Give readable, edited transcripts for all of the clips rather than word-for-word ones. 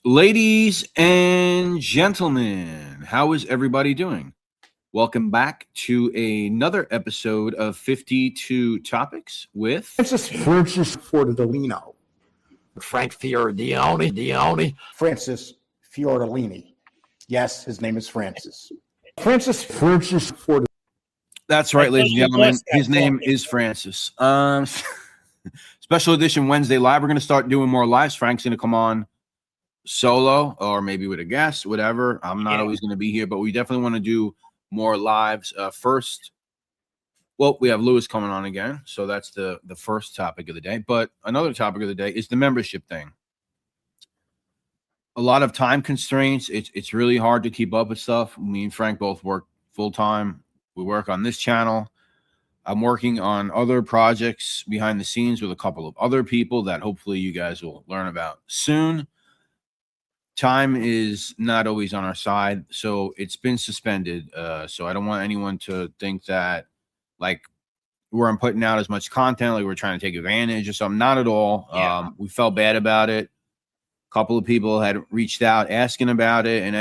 Ladies and gentlemen, how is everybody doing? Welcome back to another episode of 52 Topics with Francis Fiordolino. Frank Fiordolino. Francis Fiordolini. Yes, his name is Francis. Francis Fiordolino. That's right, ladies and gentlemen. His name is Francis. Special edition Wednesday live. We're going to start doing more lives. Frank's going to come on solo or maybe with a guest, whatever. I'm not always going to be here, but we definitely want to do more lives. First, well, we have Lewis coming on again, so that's the first topic of the day. But another topic of the day is the membership thing. A lot of time constraints. It's really hard to keep up with stuff. Me and Frank both work full time. We work on this channel. I'm working on other projects behind the scenes with a couple of other people that hopefully you guys will learn about soon. Time is not always on our side, so it's been suspended. So I don't want anyone to think that like we're putting out as much content, like we're trying to take advantage or something. Not at all. Yeah. We felt bad about it. A couple of people had reached out asking about it, and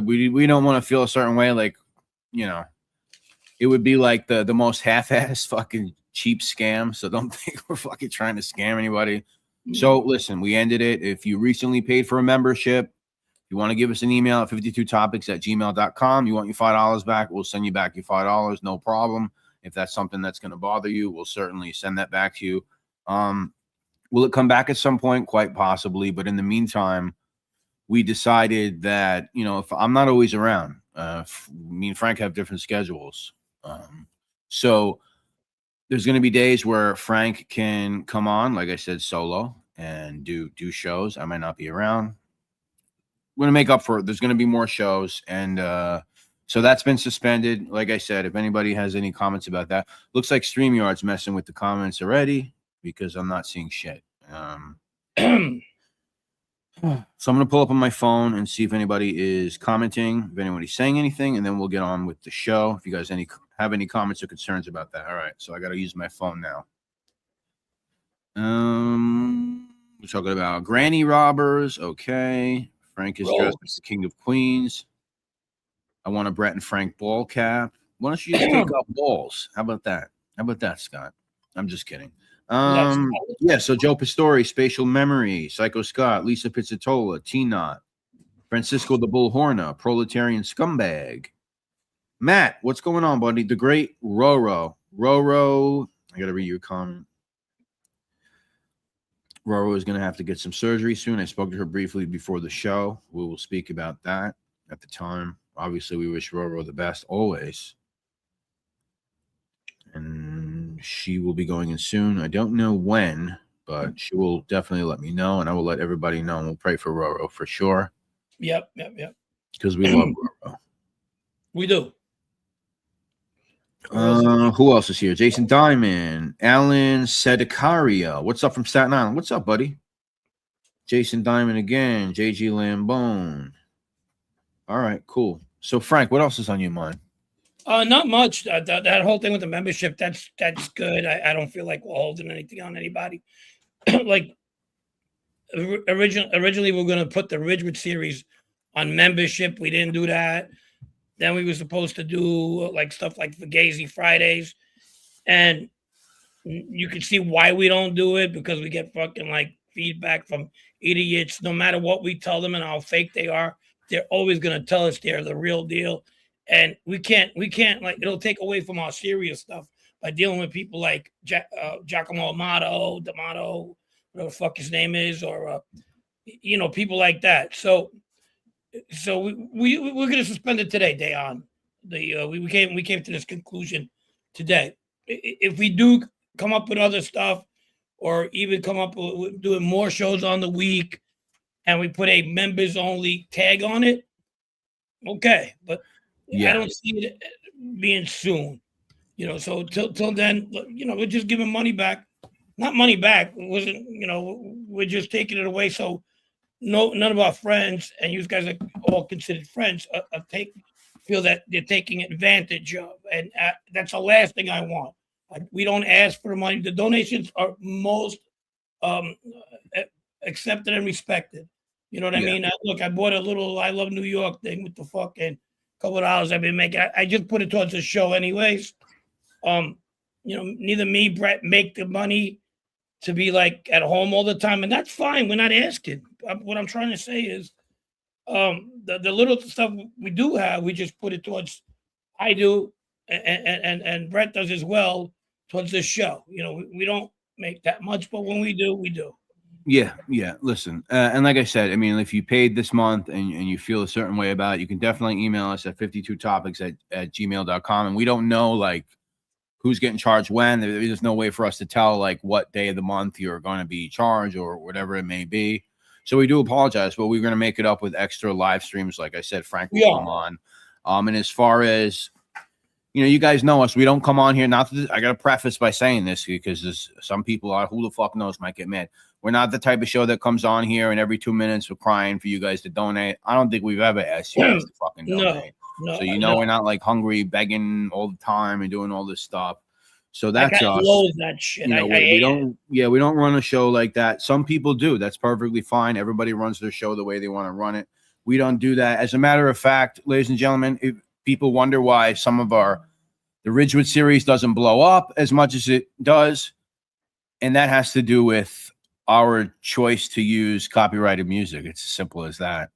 we don't want to feel a certain way. Like, you know, it would be like the most half-ass fucking cheap scam. So don't think we're fucking trying to scam anybody. So listen, we ended it. If you recently paid for a membership, you want to give us an email at 52topics@gmail.com. You want your $5 back, we'll send you back your $5, no problem. If that's something that's going to bother you, we'll certainly send that back to you. Will it come back at some point? Quite possibly. But in the meantime, we decided that, you know, if I'm not always around, me and Frank have different schedules. So there's going to be days where Frank can come on, like I said, solo and do shows. I might not be around. We're going to make up for it. There's going to be more shows. And so that's been suspended. Like I said, if anybody has any comments about that, looks like StreamYard's messing with the comments already because I'm not seeing shit. So I'm going to pull up on my phone and see if anybody is commenting, if anybody's saying anything, and then we'll get on with the show. If you guys have any comments or concerns about that. All right. So I got to use my phone now. We're talking about granny robbers. Okay. Frank is dressed as the king of queens. I want a Brett and Frank ball cap. Why don't you just take out balls? How about that? How about that, Scott? I'm just kidding. Yeah, so Joe Pistori, Spatial Memory, Psycho Scott, Lisa Pizzatola, T-Knot, Francisco the Bullhorna, Proletarian Scumbag. Matt, what's going on, buddy? The great Roro. Roro, I got to read your comment. Roro is going to have to get some surgery soon. I spoke to her briefly before the show. We will speak about that at the time. Obviously, we wish Roro the best always. And she will be going in soon. I don't know when, but she will definitely let me know, and I will let everybody know, and we'll pray for Roro for sure. Yep. Because we love Roro. We do. Who else is here? Jason Diamond, Alan Sedicaria. What's up from Staten Island? What's up, buddy? Jason Diamond again. JG Lambone. All right, cool. So, Frank, what else is on your mind? Not much. That whole thing with the membership, that's good. I don't feel like we're holding anything on anybody. Like originally we were going to put the Ridgewood series on membership. We didn't do that. Then we were supposed to do like stuff like Fugazi Fridays. And you can see why we don't do it, because we get fucking like feedback from idiots. No matter what we tell them and how fake they are, they're always going to tell us they're the real deal. And we can't like, it'll take away from our serious stuff by dealing with people like Giacomo D'Amato, whatever the fuck his name is, or people like that. So we're going to suspend it today, Dayon. We came to this conclusion today. If we do come up with other stuff, or even come up with doing more shows on the week, and we put a members only tag on it, okay. But yeah. I don't see it being soon. So till then, we're just giving money back. Not money back. It wasn't, we're just taking it away. So none of our friends, and you guys are all considered friends, feel that they're taking advantage of. And that's the last thing I want. We don't ask for the money. The donations are most accepted and respected. You know what I mean? Look, I bought a little I Love New York thing with the fucking couple of dollars I've been making. I just put it towards the show anyways. Neither me, Brett, make the money to be like at home all the time, and that's fine. We're not asking. What I'm trying to say is, the little stuff we do have, we just put it towards. I do, and Brett does as well towards this show. We don't make that much, but when we do, we do. Yeah. Listen, and like I said, I mean, if you paid this month and you feel a certain way about it, you can definitely email us at 52topics@gmail.com. And we don't know like who's getting charged when. There's no way for us to tell like what day of the month you're going to be charged or whatever it may be. So we do apologize, but we're going to make it up with extra live streams. Like I said, Frank will come on. And as far as you guys know us, we don't come on here. I got to preface by saying this because there's some people who the fuck knows might get mad. We're not the type of show that comes on here and every 2 minutes we're crying for you guys to donate. I don't think we've ever asked you guys to fucking donate. No, so we're not like hungry, begging all the time and doing all this stuff. So that's us. That shit. We don't run a show like that. Some people do. That's perfectly fine. Everybody runs their show the way they want to run it. We don't do that. As a matter of fact, ladies and gentlemen, if people wonder why some of the Ridgewood series doesn't blow up as much as it does, and that has to do with our choice to use copyrighted music. It's as simple as that.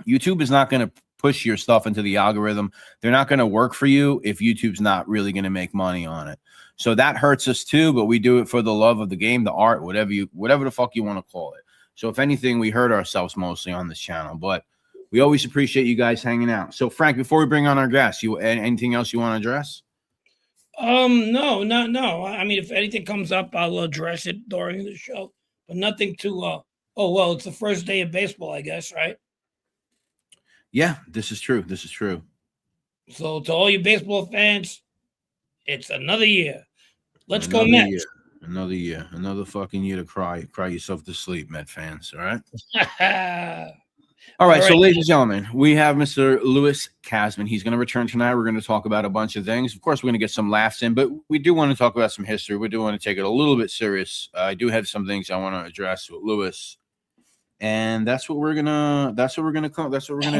YouTube is not going to push your stuff into the algorithm. They're not going to work for you if YouTube's not really going to make money on it. So that hurts us too, but we do it for the love of the game, the art, whatever the fuck you want to call it. So if anything, we hurt ourselves mostly on this channel, but we always appreciate you guys hanging out. So Frank, before we bring on our guests, anything else you want to address? No. I mean, if anything comes up, I'll address it during the show. But nothing to it's the first day of baseball, I guess, right? Yeah, this is true. So to all you baseball fans, it's another year. Let's go Mets. Another year. Another fucking year to cry yourself to sleep, Met fans. All right. All right. So, ladies and gentlemen, we have Mr. Louis Kasman. He's going to return tonight. We're going to talk about a bunch of things. Of course, we're going to get some laughs in, but we do want to talk about some history. We do want to take it a little bit serious. I do have some things I want to address with Louis, and that's what we're gonna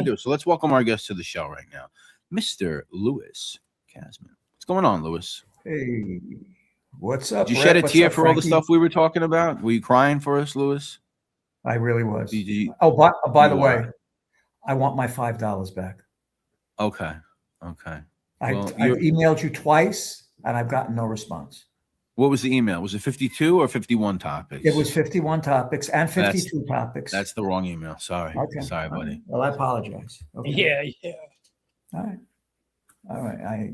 do. So let's welcome our guest to the show right now, Mr. Louis Kasman. What's going on, Louis? Hey, what's up? Did you shed a tear for all the stuff we were talking about? Were you crying for us, Louis? I really was. By the way, I want my $5 back. Okay. I've emailed you twice, and I've gotten no response. What was the email? Was it 52 or 51 topics? It was 51 topics and 52 topics. That's the wrong email. Sorry. Okay. Sorry, buddy. Well, I apologize. Okay. Yeah. All right.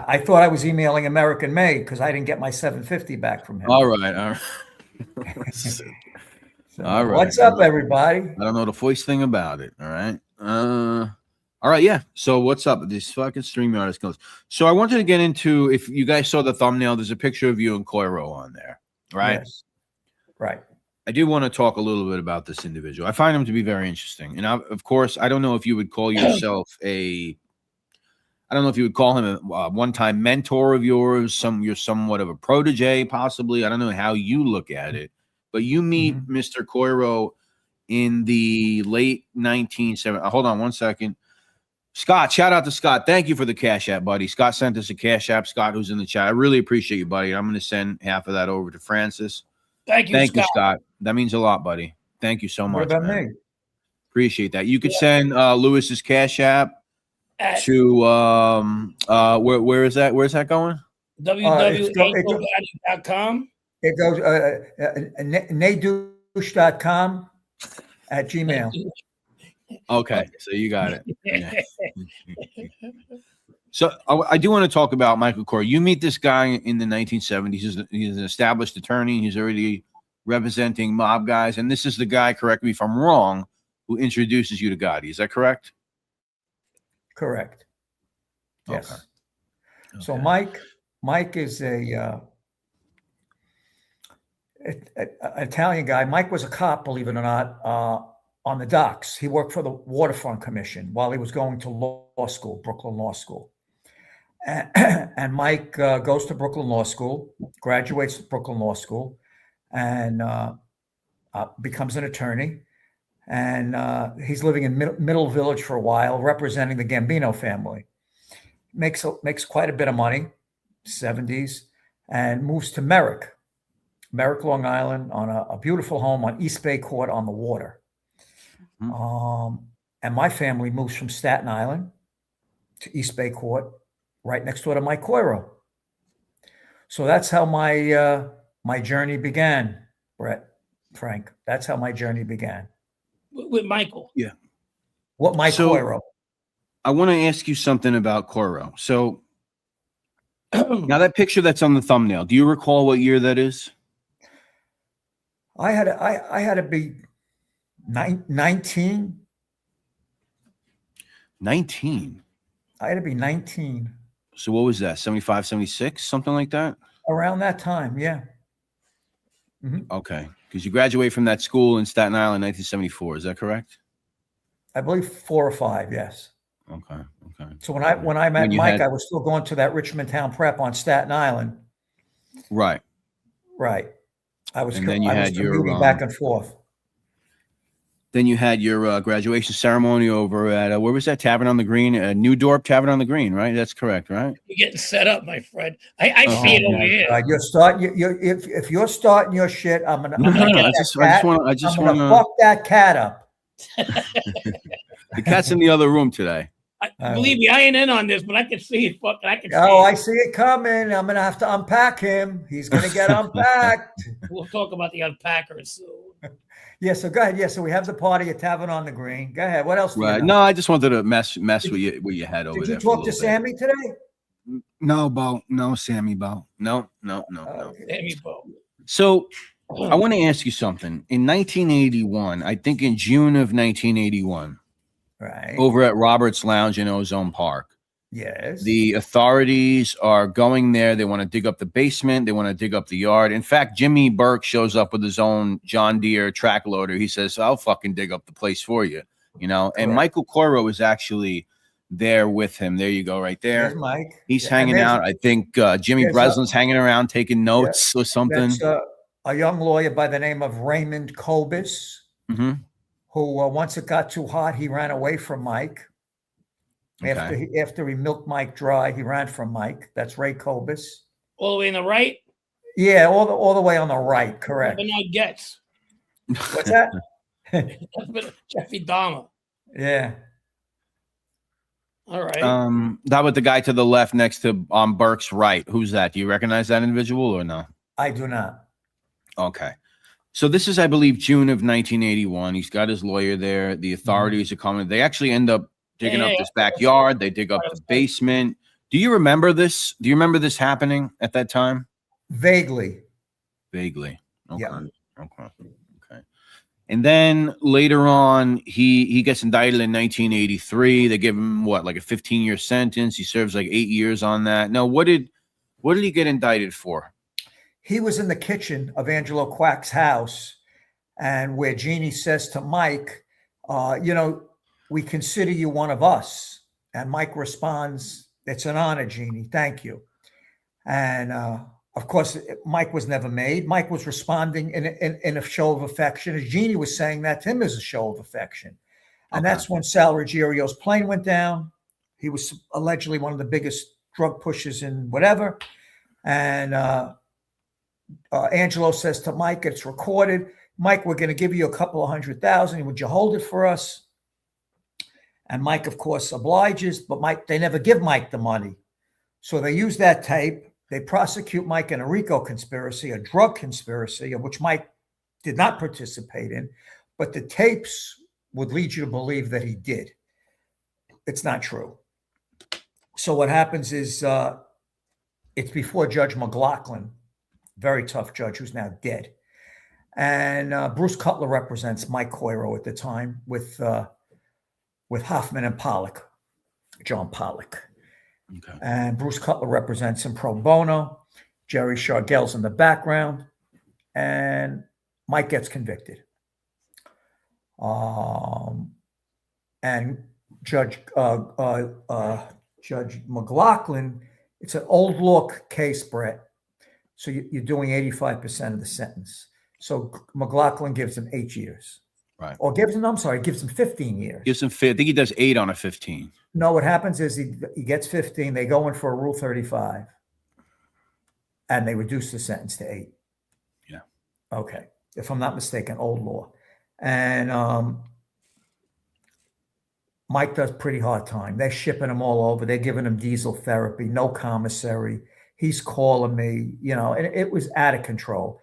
I thought I was emailing American Made because I didn't get my $750 back from him. All right. All right. What's up, everybody? I don't know the voice thing about it. All right. All right. Yeah. So what's up? This fucking StreamYard skills. So I wanted to get into, if you guys saw the thumbnail, there's a picture of you and Coiro on there. Right. Yes. Right. I do want to talk a little bit about this individual. I find him to be very interesting. And of course, I don't know if you would call yourself I don't know if you would call him a one-time mentor of yours. You're somewhat of a protege, possibly. I don't know how you look at it. But you meet Mr. Coiro in the late 1970s. Hold on one second. Scott, shout out to Scott. Thank you for the Cash App, buddy. Scott sent us a Cash App. Scott, who's in the chat. I really appreciate you, buddy. I'm going to send half of that over to Francis. Thank you, Scott. That means a lot, buddy. Thank you so much. What about me? Appreciate that. You could send Lewis's Cash App to where is that? Where's that going? www.com. It goes nadouche.com at Gmail. Okay, so you got it. Yeah. So I do want to talk about Michael Coiro. You meet this guy in the 1970s. He's an established attorney. He's already representing mob guys. And this is the guy, correct me if I'm wrong, who introduces you to Gotti. Is that correct? Correct. Yes. Okay. So Mike is a Italian guy. Mike was a cop, believe it or not, on the docks. He worked for the Waterfront Commission while he was going to law school, Brooklyn Law School. And Mike goes to Brooklyn Law School, graduates from Brooklyn Law School, and becomes an attorney. and he's living in Middle Village for a while, representing the Gambino family. Makes quite a bit of money, 70s, and moves to Merrick, Long Island, on a beautiful home on East Bay Court on the water. And my family moves from Staten Island to East Bay Court, right next door to Mike Coiro. So that's how my journey began, Frank. That's how my journey began. With Michael. Yeah. What Mike Coiro? I want to ask you something about Coiro. So now that picture that's on the thumbnail, do you recall what year that is? I had to be 19. 19. I had to be 19. So what was that? 75, 76, something like that? Around that time, yeah. Mm-hmm. Okay. Because you graduated from that school in Staten Island in 1974. Is that correct? I believe 4 or 5, yes. Okay. So when I met Mike, I was still going to that Richmond Town Prep on Staten Island. Right. I was your commuting back and forth. Then you had your graduation ceremony over at where was that? Tavern on the Green, New Dorp Tavern on the Green, right? That's correct, right? You're getting set up, my friend. I see it over here. If you're starting your shit, I'm gonna. I just want to fuck that cat up. The cat's in the other room today. Believe me, I ain't in on this, but I can see it. I see it coming. I'm gonna have to unpack him. He's gonna get unpacked. We'll talk about the unpackers soon. Yeah, so go ahead. Yeah, so we have the party at Tavern on the Green. Go ahead. What else? Right. No, I just wanted to mess with you had over there. Did you talk to Sammy today? No, Bo. No, Sammy Bo. No. Sammy Bo. So I want to ask you something. In 1981, I think in June of 1981, right, over at Robert's Lounge in Ozone Park. Yes. The authorities are going there. They want to dig up the basement. They want to dig up the yard. In fact, Jimmy Burke shows up with his own John Deere track loader. He says, I'll fucking dig up the place for you, And Michael Coiro is actually there with him. There you go, right there. There's Mike. He's hanging out. I think Jimmy Breslin's hanging around taking notes or something. That's a young lawyer by the name of Raymond Kobus, who once it got too hot, he ran away from Mike. After he milked Mike dry, he ran from Mike. That's Ray Kobus. All the way on the right? Yeah, all the way on the right, correct. But now gets. What's that? Jeffrey Dahmer. Yeah. All right. That was the guy to the left next to on Burke's right. Who's that? Do you recognize that individual or no? I do not. Okay. So this is, I believe, June of 1981. He's got his lawyer there. The authorities are coming. They actually end up digging up this backyard. They dig up the basement. Do you remember this? Do you remember this happening at that time? Vaguely. Okay. Yeah. Okay. And then later on, he gets indicted in 1983. They give him like a 15-year sentence. He serves like 8 years on that. Now, what did he get indicted for? He was in the kitchen of Angelo Quack's house, and where Jeannie says to Mike, we consider you one of us. And Mike responds, it's an honor, Jeannie. Thank you. And of course, Mike was never made. Mike was responding in a show of affection, as Jeannie was saying that to him as a show of affection. And that's when Sal Ruggiero's plane went down. He was allegedly one of the biggest drug pushers in whatever. And Angelo says to Mike, it's recorded. Mike, we're going to give you a couple of $100,000. Would you hold it for us? And Mike, of course, obliges, but they never give Mike the money. So they use that tape. They prosecute Mike in a RICO conspiracy, a drug conspiracy, of which Mike did not participate in. But the tapes would lead you to believe that he did. It's not true. So what happens is it's before Judge McLaughlin, very tough judge who's now dead. And Bruce Cutler represents Mike Coiro at the time with Hoffman and Pollock, John Pollock. Okay. And Bruce Cutler represents him pro bono. Jerry Shargell's in the background. And Mike gets convicted. And Judge McLaughlin, it's an old law case, Brett. So you're doing 85% of the sentence. So McLaughlin gives him 8 years. Right. Or gives him 15 years. Gives him I think he does 8 on a 15. No, what happens is he gets 15. They go in for a Rule 35, and they reduce the sentence to 8. Yeah. Okay. If I'm not mistaken, old law. And Mike does pretty hard time. They're shipping him all over. They're giving him diesel therapy, no commissary. He's calling me, and it was out of control.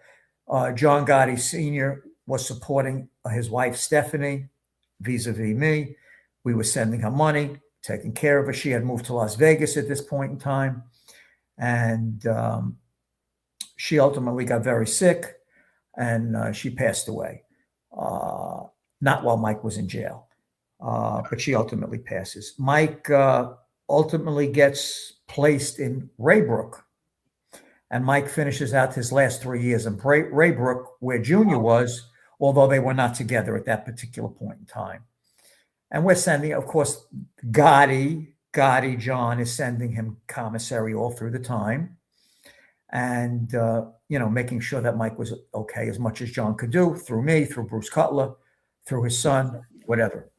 John Gotti Sr. was supporting his wife, Stephanie, vis-a-vis me. We were sending her money, taking care of her. She had moved to Las Vegas at this point in time. And she ultimately got very sick, and she passed away. Not while Mike was in jail, but she ultimately passes. Mike ultimately gets placed in Raybrook, and Mike finishes out his last 3 years in Raybrook, where Junior was, although they were not together at that particular point in time. And we're sending, of course, Gotti John is sending him commissary all through the time, and making sure that Mike was okay as much as John could do, through me, through Bruce Cutler, through his son, whatever.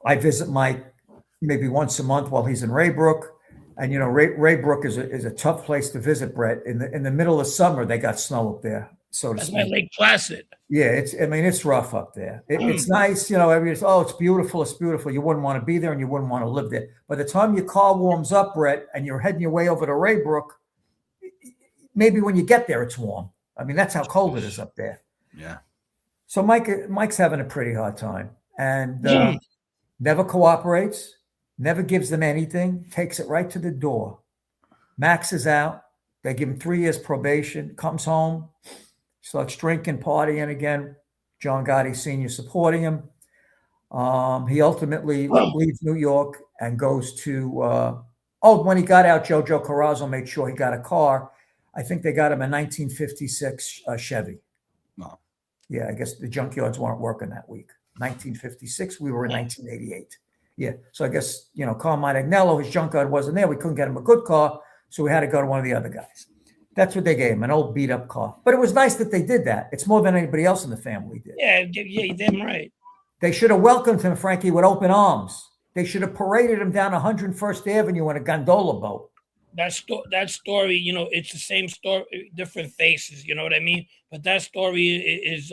I visit Mike maybe once a month while he's in Raybrook. And, Raybrook is a tough place to visit, Brett. In the middle of summer, they got snow up there, so to That's speak. my Lake Placid. Yeah, it's rough up there. It's nice, everybody's, it's beautiful, it's beautiful. You wouldn't want to be there and you wouldn't want to live there. By the time your car warms up, Brett, and you're heading your way over to Raybrook, maybe when you get there, it's warm. I mean, that's how cold it is up there. Yeah. So Mike's having a pretty hard time, and never cooperates, never gives them anything, takes it right to the door. Max is out. They give him 3 years probation, comes home, starts drinking, partying again. John Gotti Sr. supporting him. He ultimately leaves New York and goes to, when he got out, Jojo Carrazzo made sure he got a car. I think they got him a 1956 Chevy. Wow. Yeah, I guess the junkyards weren't working that week. 1956, we were in 1988. Yeah, so I guess, Carmine Agnello, his junkyard wasn't there. We couldn't get him a good car, so we had to go to one of the other guys. That's what they gave him, an old beat-up car. But it was nice that they did that. It's more than anybody else in the family did. Yeah, damn right. They should have welcomed him, Frankie, with open arms. They should have paraded him down 101st Avenue in a gondola boat. That story, it's the same story, different faces, you know what I mean? But that story is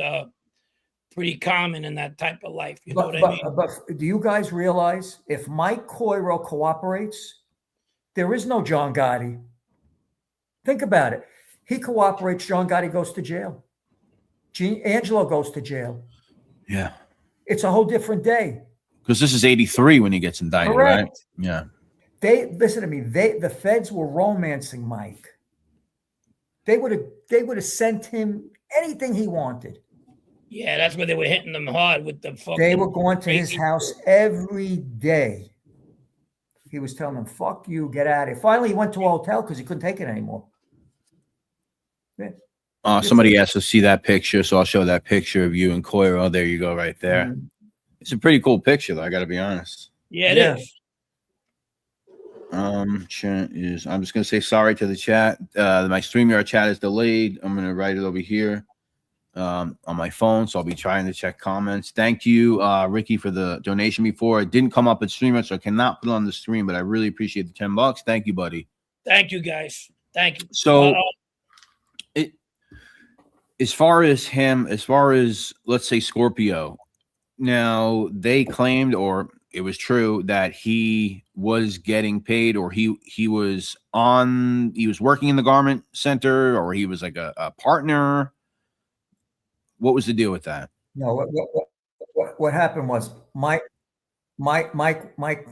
pretty common in that type of life, you know what I mean? But do you guys realize if Mike Coiro cooperates, there is no John Gotti? Think about it. He cooperates, John Gotti goes to jail. Angelo goes to jail. Yeah. It's a whole different day. Because this is 83 when he gets indicted, Correct. right? Yeah. Listen to me. The feds were romancing Mike. They would have sent him anything he wanted. Yeah, that's where they were hitting them hard with the fucking. They were going to his house every day. He was telling them, "Fuck you, get out of here." Finally, he went to a hotel because he couldn't take it anymore. Yeah. Somebody asked to see that picture, so I'll show that picture of you and Coiro. There you go, right there. Mm-hmm. It's a pretty cool picture, though. I got to be honest. Yeah, it is. Chat is. I'm just gonna say sorry to the chat. My StreamYard chat is delayed. I'm gonna write it over here on my phone, so I'll be trying to check comments. Thank you, Ricky, for the donation before. It didn't come up at StreamYard, so I cannot put it on the stream. But I really appreciate the $10. Thank you, buddy. Thank you, guys. Thank you. So, as far as let's say Scorpio, now they claimed, or it was true, that he was getting paid, or he was working in the garment center, or he was like a partner. What was the deal with that? No, what happened was Mike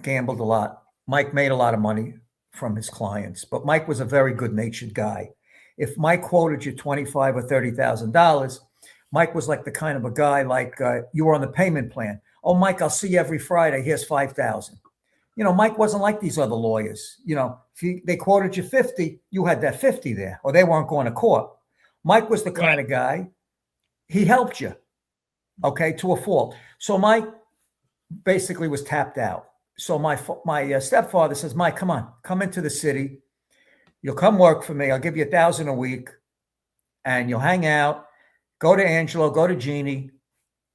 gambled a lot. Mike made a lot of money from his clients, but Mike was a very good-natured guy. If Mike quoted you $25,000 or $30,000, Mike was like the kind of a guy like you were on the payment plan. Oh, Mike, I'll see you every Friday. Here's $5,000. Mike wasn't like these other lawyers. If they quoted you 50, you had that 50 there, or they weren't going to court. Mike was the kind of guy, he helped you, okay, to a fault. So Mike basically was tapped out. So my stepfather says, Mike, come into the city. You'll come work for me. I'll give you $1,000 a week, and you'll hang out, go to Angelo, go to Jeannie,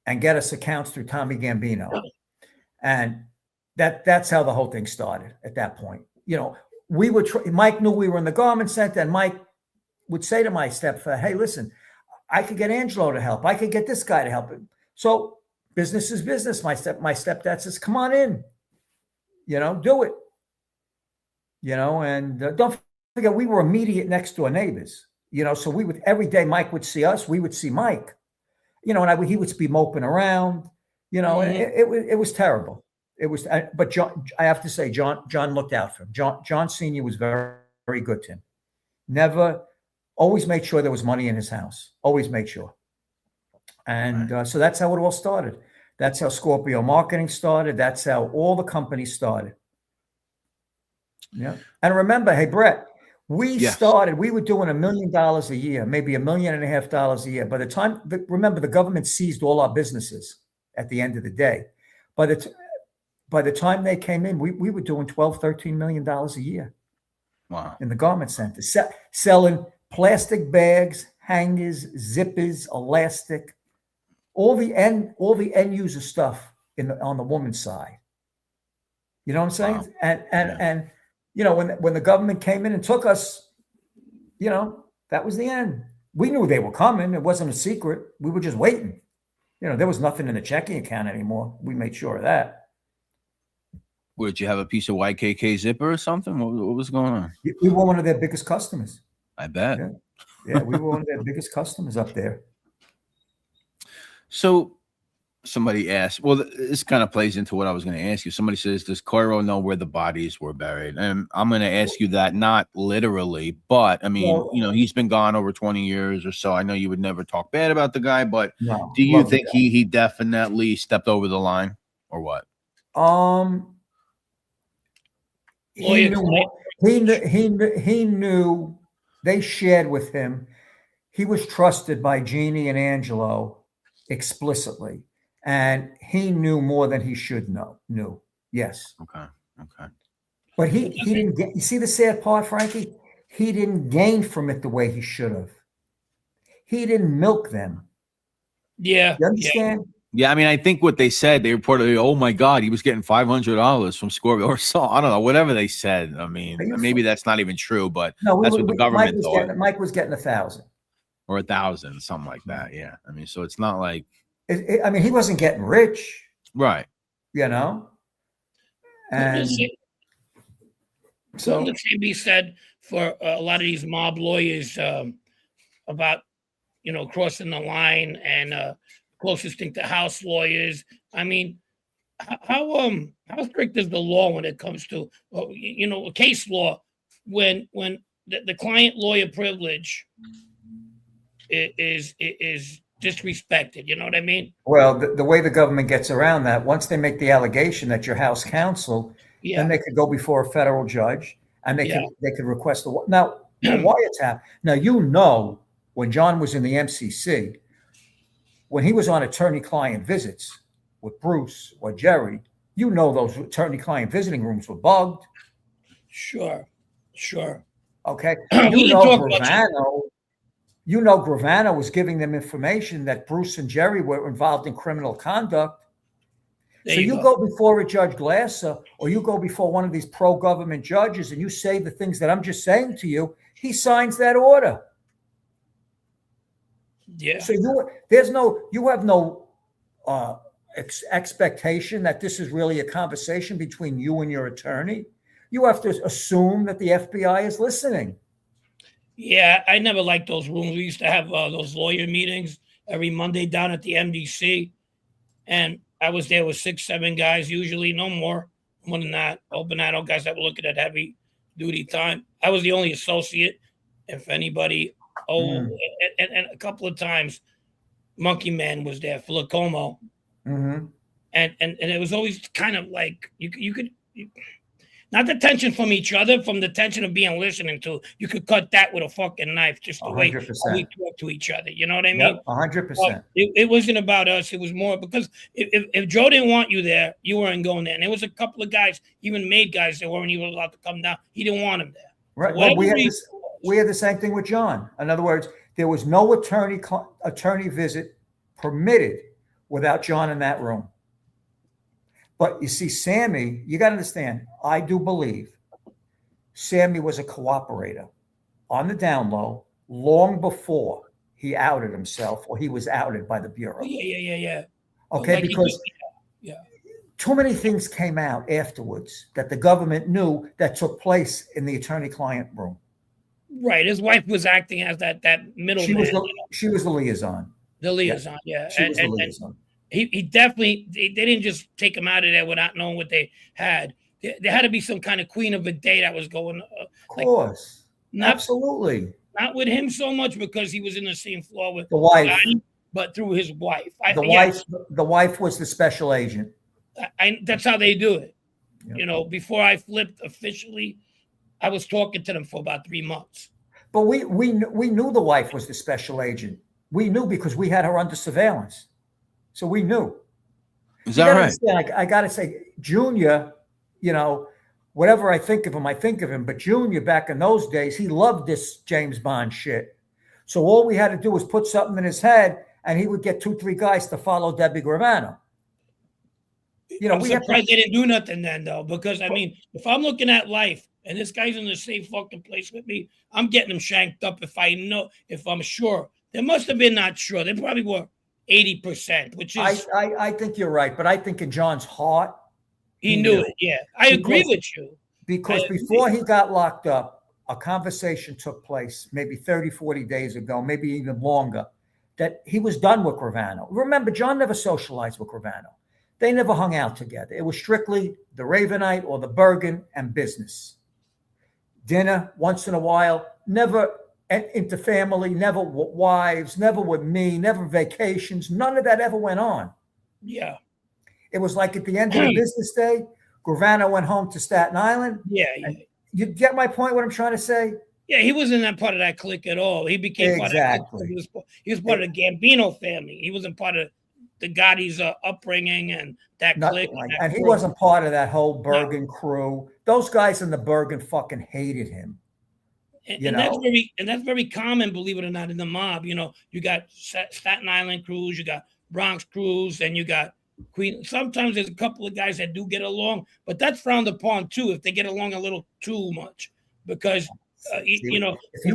and get us accounts through Tommy Gambino. And that's how the whole thing started at that point. You know, we would Mike knew we were in the garment center, and Mike would say to my stepfather, hey, listen, I could get Angelo to help. I could get this guy to help him. So business is business. My stepdad says, come on in, you know, do it. You know, and don't forget, we were immediate next door neighbors, you know, so we would, every day Mike would see us, we would see Mike, you know, and he would be moping around, you know, and it was terrible. It was, but John, I have to say, John looked out for him. John Sr. was very, very good to him. Never, always made sure there was money in his house. Always made sure. And so that's how it all started. That's how Scorpio Marketing started. That's how all the companies started. Yeah. And remember, hey, Brett, we started, we were doing $1 million a year, maybe $1.5 million a year. By the time, remember, the government seized all our businesses at the end of the day. By the time they came in, we were doing $12-13 million a year. Wow. In the garment center, selling plastic bags, hangers, zippers, elastic, all the end user stuff on the woman's side. You know what I'm saying? Wow. And you know, when the government came in and took us, you know, that was the end. We knew they were coming. It wasn't a secret. We were just waiting. You know, there was nothing in the checking account anymore. We made sure of that. Would you have a piece of YKK zipper or something? What was going on? We were one of their biggest customers. I bet. Yeah, we were one of their biggest customers up there. So somebody asked, well, this kind of plays into what I was going to ask you. Somebody says, does Coiro know where the bodies were buried? And I'm going to ask you that, not literally, but I mean, you know, he's been gone over 20 years or so. I know you would never talk bad about the guy, but do you think he definitely stepped over the line or what? He knew, they shared with him. He was trusted by Jeannie and Angelo explicitly. And he knew more than he should knew. Yes. Okay. But he didn't get, you see the sad part, Frankie? He didn't gain from it the way he should have. He didn't milk them. Yeah. You understand? Yeah, I mean, I think what they said, they reported, oh my God, he was getting $500 from Scorpio or so. I don't know, whatever they said. I mean, maybe that's not even true, but that's what the government thought. Mike was getting 1,000 or 1,000, something like that. Yeah, I mean, so it's not like. I mean, he wasn't getting rich, right? You know, and so the same be said for a lot of these mob lawyers about, you know, crossing the line and closest thing to house lawyers. I mean, how strict is the law when it comes to you know, case law when the client lawyer privilege is disrespected? You know what I mean? Well, the way the government gets around that, once they make the allegation that your house counsel, then they could go before a federal judge and they could request now wiretap. Now, you know, when John was in the MCC, when he was on attorney-client visits with Bruce or Jerry, you know those attorney-client visiting rooms were bugged. Sure. Okay. You know Gravano was giving them information that Bruce and Jerry were involved in criminal conduct. So you go before a Judge Glasser or you go before one of these pro-government judges and you say the things that I'm just saying to you, he signs that order. Yeah. So you have no expectation that this is really a conversation between you and your attorney. You have to assume that the FBI is listening. Yeah, I never liked those rooms. We used to have those lawyer meetings every Monday down at the MDC, and I was there with 6-7 guys, usually no more than that. Open adult guys that were looking at heavy duty time. I was the only associate, if anybody. And a couple of times, Monkey Man was there, Filicomo, and it was always kind of like you could not the tension from each other, from the tension of being listening to. You could cut that with a fucking knife, just the 100%. Way we talk to each other. You know what I mean? 100%. It wasn't about us. It was more because if Joe didn't want you there, you weren't going there. And there was a couple of guys, even made guys that weren't even allowed to come down. He didn't want them there. Right. So well, we had the same thing with John. In other words, there was no attorney visit permitted without John in that room. But you see, Sammy, you got to understand, I do believe Sammy was a cooperator on the down low long before he outed himself or he was outed by the Bureau. Yeah. Okay, Like because too many things came out afterwards that the government knew that took place in the attorney-client room. Right. His wife was acting as that middleman. She was the liaison. The liaison, yeah. She was the liaison. He definitely, they didn't just take him out of there without knowing what they had. There had to be some kind of queen of a day that was going. Of course. Absolutely. Not with him so much because he was in the same floor with the wife, but through his wife. The wife was the special agent. That's how they do it. Yep. You know, before I flipped officially, I was talking to them for about 3 months. But we knew the wife was the special agent. We knew because we had her under surveillance. So we knew. Is that right? I got to say, Junior, you know, whatever I think of him. But Junior, back in those days, he loved this James Bond shit. So all we had to do was put something in his head, and he would get 2-3 guys to follow Debbie Gravano. You know, I'm surprised they didn't do nothing then, though, because I mean, if I'm looking at life and this guy's in the same fucking place with me, I'm getting him shanked up if I'm sure. There must have been not sure. They probably were 80%, which is. I think you're right, but I think in John's heart, he knew it. Yeah, I agree with you. Because before he got locked up, a conversation took place maybe 30, 40 days ago, maybe even longer, that he was done with Gravano. Remember, John never socialized with Gravano. They never hung out together. It was strictly the Ravenite or the Bergen and business. Dinner once in a while, never into family, never with wives, never with me, never vacations. None of that ever went on. Yeah. It was like at the end of the business day, Gravano went home to Staten Island. Yeah. You get my point, what I'm trying to say? Yeah, he wasn't that part of that clique at all. He became part of that clique. He was part of the Gambino family. He wasn't part of the Gotti's upbringing and that clique. And he wasn't part of that whole Bergen crew. Those guys in the Bergen fucking hated him. And that's very common, believe it or not, in the mob. You know, you got Staten Island crews, you got Bronx crews, and you got Queen. Sometimes there's a couple of guys that do get along, but that's frowned upon too if they get along a little too much. Because you know, if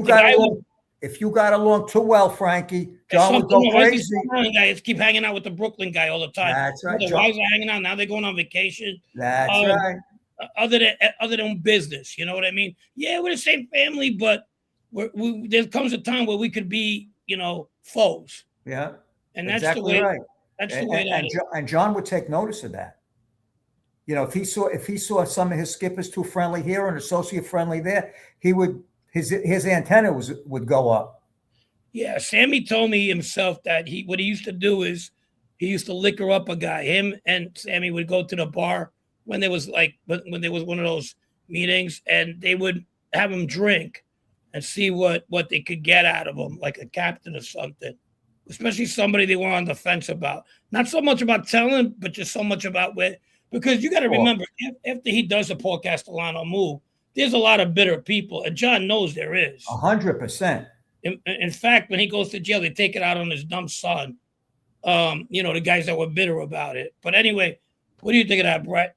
you got along too well, Frankie, John would go crazy. Guys keep hanging out with the Brooklyn guy all the time. That's right. The wives are hanging out now. They're going on vacation. That's right. Other than business, you know what I mean? Yeah, we're the same family, but there comes a time where we could be, you know, foes. Yeah, and that's exactly the way. Right. That's the way. And John would take notice of that. You know, if he saw some of his skippers too friendly here and associate friendly there, he would his antenna would go up. Yeah, Sammy told me himself that what he used to do is he used to liquor up a guy. Him and Sammy would go to the bar when there was one of those meetings, and they would have him drink and see what they could get out of him, like a captain or something. Especially somebody they were on the fence about. Not so much about telling, but just so much about where. Because you got to remember, after he does the Paul Castellano move, there's a lot of bitter people, and John knows there is. 100%. In fact, when he goes to jail, they take it out on his dumb son. You know, the guys that were bitter about it. But anyway, what do you think of that, Brett?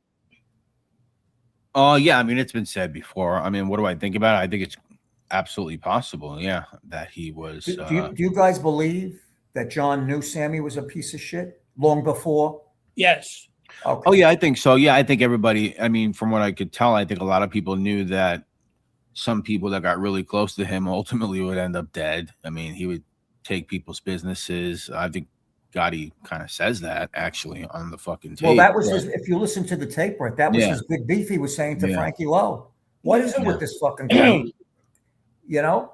Oh, yeah. I mean, it's been said before. I mean, what do I think about it? I think it's absolutely possible. Yeah, that he was. Do you guys believe that John knew Sammy was a piece of shit long before? Yes. Okay. Oh, yeah, I think so. Yeah, I think everybody, I mean, from what I could tell, I think a lot of people knew that some people that got really close to him ultimately would end up dead. I mean, he would take people's businesses. I think Gotti kind of says that actually on the fucking tape. Well, that was if you listen to the tape, Brett, that was his big beef he was saying to Frankie Lowe. What is it with this fucking guy? You know?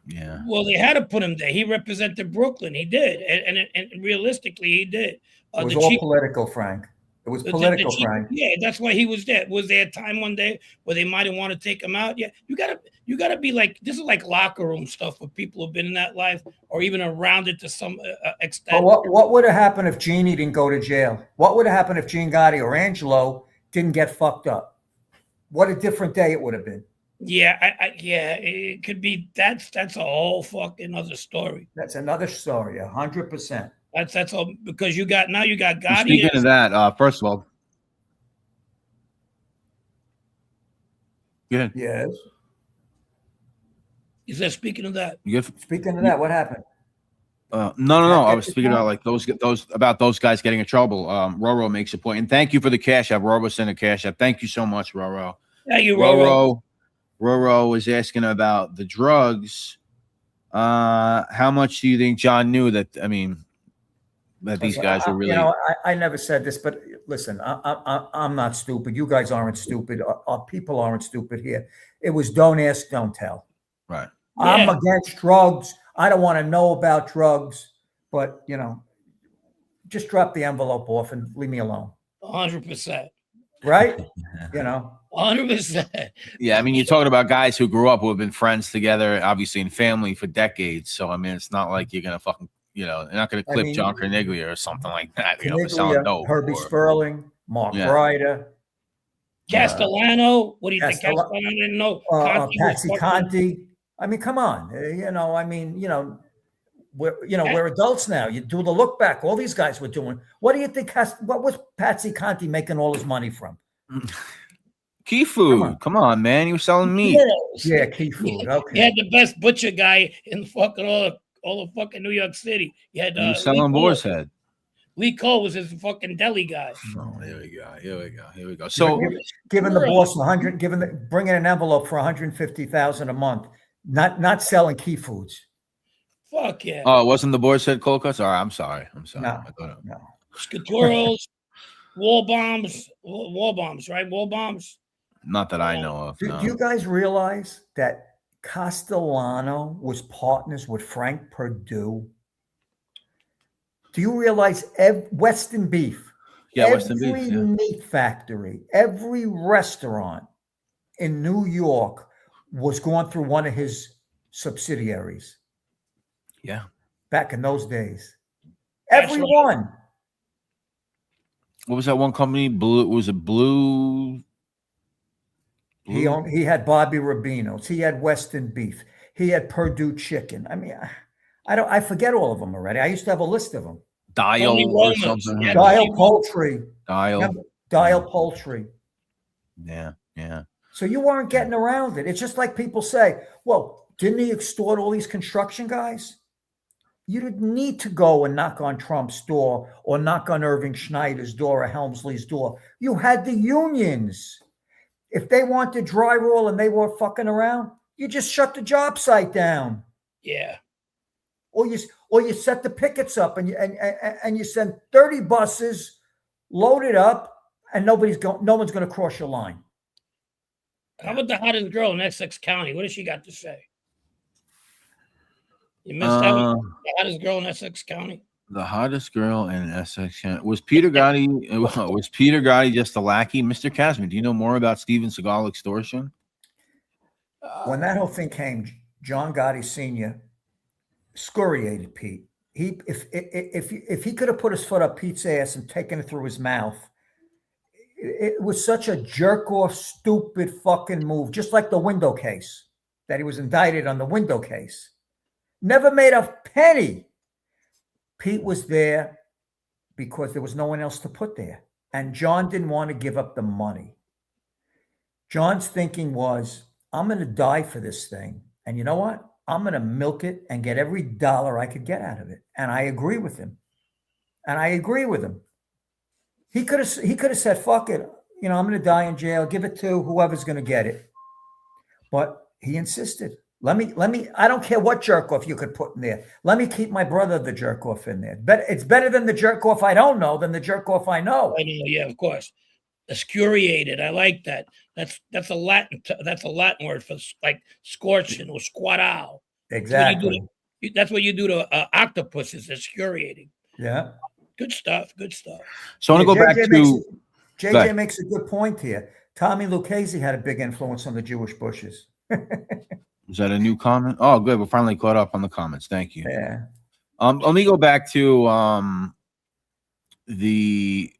Yeah. Well, they had to put him there. He represented Brooklyn. He did. And realistically, he did. It was all political, Frank. It was political, Frank. Yeah, that's why he was there. Was there a time one day where they might have wanted to take him out? Yeah, you gotta be like, this is like locker room stuff for people who've been in that life or even around it to some extent. But what would have happened if Jeannie didn't go to jail? What would have happened if Gene Gotti or Angelo didn't get fucked up? What a different day it would have been. Yeah, it could be. That's a whole fucking other story. That's another story, 100%. That's all because you got Gotti. Speaking of that, first of all, go ahead. Yes. Is that speaking of that? Speaking of that, what happened? No. I was speaking about like those guys getting in trouble. Roro makes a point, and thank you for the cash app. Roro sent a cash app. Thank you so much, Roro. Thank you, Roro. Roro was asking about the drugs. How much do you think John knew that? I mean, that these guys were really. I never said this, but listen, I'm not stupid. You guys aren't stupid. Our people aren't stupid here. It was don't ask, don't tell. Right. I'm against drugs. I don't want to know about drugs, but just drop the envelope off and leave me alone. 100%. Right? 100%. Yeah, I mean, you're talking about guys who grew up who have been friends together, obviously in family for decades. So I mean, it's not like you're gonna fucking, you're not gonna clip John Carneglia or something like that. For selling dope. Herbie Sperling, Mark Ryder, Castellano. What do you think? Castellano didn't know. Patsy Conti. I mean, come on. We're adults now. You do the look back. All these guys were doing. What do you think? What was Patsy Conti making all his money from? Key food. Come on, man. You were selling meat. Yeah, key food. Okay. He had the best butcher guy in fucking all of fucking New York City. He had selling boar's head. Lee Cole was his fucking deli guy. Oh, here we go. So giving the boss bringing an envelope for $150,000 a month, not selling key foods. Fuck yeah. Oh, it wasn't the boar's head cold cuts? All right, I'm sorry. No. Scaturos, wall bombs, right? Wall bombs. Not that I know of. Do you guys realize that Castellano was partners with Frank Perdue? Do you realize Weston Beef? Yeah, Weston Beef. Every meat factory, every restaurant in New York was going through one of his subsidiaries. Yeah. Back in those days. Everyone. What was that one company? Blue? He had Bobby Rubino's. He had Weston Beef. He had Perdue Chicken. I mean, I forget all of them already. I used to have a list of them. Dial or something. Yeah, Dial Poultry. Dial Poultry. Yeah. So you weren't getting around it. It's just like people say, well, didn't he extort all these construction guys? You didn't need to go and knock on Trump's door or knock on Irving Schneider's door or Helmsley's door. You had the unions. If they wanted drywall and they were fucking around, you just shut the job site down. Yeah. Or you set the pickets up and you send 30 buses, load it up, and no one's going to cross your line. How about the hottest girl in Essex County? What does she got to say? You missed that one? The hottest girl in Essex County. The hottest girl in Essex County was Peter Gotti. Was Peter Gotti just a lackey? Mr. Kasman, do you know more about Steven Seagal extortion? When that whole thing came, John Gotti Sr. excoriated Pete. If he could have put his foot up Pete's ass and taken it through his mouth, it was such a jerk-off, stupid fucking move, just like the window case, that he was indicted on the window case. Never made a penny. Pete was there because there was no one else to put there. And John didn't want to give up the money. John's thinking was, I'm going to die for this thing. And you know what? I'm going to milk it and get every dollar I could get out of it. And I agree with him. He could have said, fuck it. I'm going to die in jail. Give it to whoever's going to get it. But he insisted. Let me, I don't care what jerk off you could put in there. Let me keep my brother, the jerk off, in there. But it's better than the jerk off I don't know than the jerk off I know. I know, yeah, of course. Excoriated. I like that. That's a Latin word for like scorching or squatao. Exactly. That's what you do to octopuses, excoriating. Yeah. Good stuff. So I want to go back to JJ makes a good point here. Tommy Lucchese had a big influence on the Jewish Bushes. Is that a new comment? Oh, good. We're finally caught up on the comments. Thank you. Yeah. Let me go back to the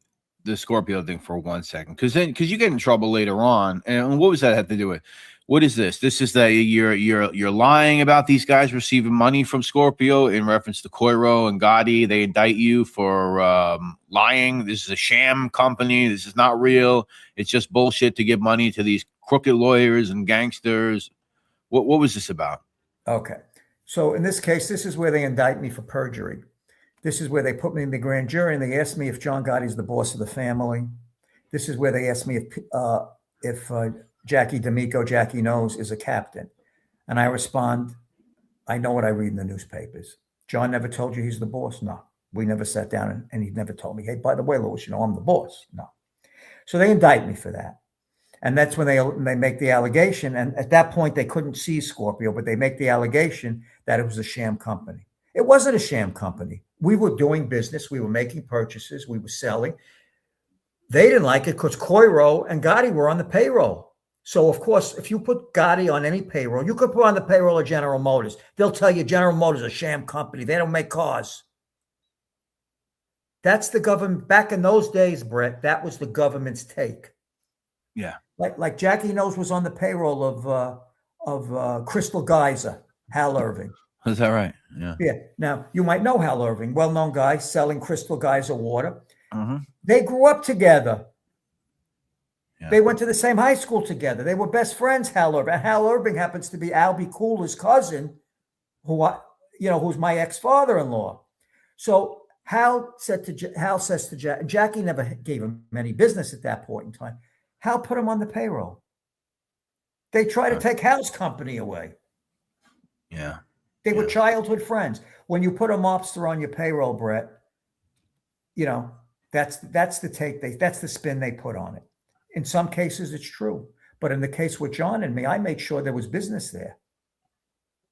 the Scorpio thing for 1 second, because you get in trouble later on. And what was that have to do with? What is this? This is that you're lying about these guys receiving money from Scorpio in reference to Coiro and Gotti. They indict you for lying. This is a sham company. This is not real. It's just bullshit to give money to these crooked lawyers and gangsters. What was this about? Okay. So in this case, this is where they indict me for perjury. This is where they put me in the grand jury and they asked me if John Gotti's the boss of the family. This is where they asked me if Jackie D'Amico, Jackie knows, is a captain. And I respond, I know what I read in the newspapers. John never told you he's the boss? No. We never sat down and he never told me, hey, by the way, Louis, you know, I'm the boss. No. So they indict me for that. And that's when they make the allegation. And at that point, they couldn't see Scorpio, but they make the allegation that it was a sham company. It wasn't a sham company. We were doing business. We were making purchases. We were selling. They didn't like it because Coiro and Gotti were on the payroll. So, of course, if you put Gotti on any payroll, you could put on the payroll of General Motors. They'll tell you General Motors is a sham company. They don't make cars. That's the government. Back in those days, Brett, that was the government's take. Yeah. Like Jackie knows was on the payroll of Crystal Geyser, Hal Irving. Is that right? Yeah. Yeah. Now, you might know Hal Irving, well-known guy selling Crystal Geyser water. Mm-hmm. They grew up together. Yeah. They went to the same high school together. They were best friends, Hal Irving. And Hal Irving happens to be Albie Cooler's cousin, who's my ex-father-in-law. So Hal says to Jackie, Jackie never gave him any business at that point in time. Hal put him on the payroll. They tried to take Hal's company away. Yeah. They were childhood friends. When you put a mobster on your payroll, Brett, that's the take. That's the spin they put on it. In some cases, it's true. But in the case with John and me, I made sure there was business there.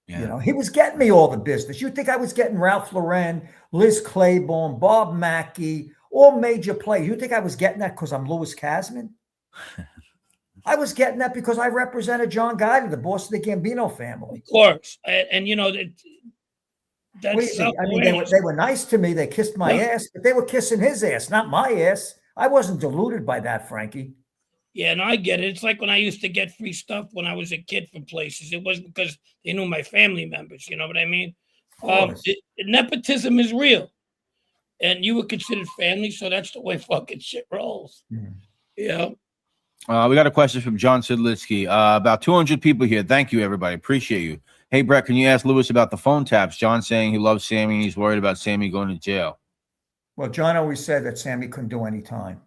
Yeah. He was getting me all the business. You think I was getting Ralph Lauren, Liz Claiborne, Bob Mackey, all major players. You think I was getting that because I'm Louis Kasman? I was getting that because I represented John Gotti, the boss of the Gambino family. Of course. And that's they were nice to me. They kissed my ass, but they were kissing his ass, not my ass. I wasn't deluded by that, Frankie. Yeah, and I get it. It's like when I used to get free stuff when I was a kid from places. It wasn't because they knew my family members. You know what I mean? Nepotism is real. And you were considered family, so that's the way fucking shit rolls. Mm. Yeah. We got a question from John Sidlitsky. About 200 people here. Thank you, everybody. Appreciate you. Hey, Brett, can you ask Louis about the phone taps? John saying he loves Sammy and he's worried about Sammy going to jail. Well, John always said that Sammy couldn't do any time.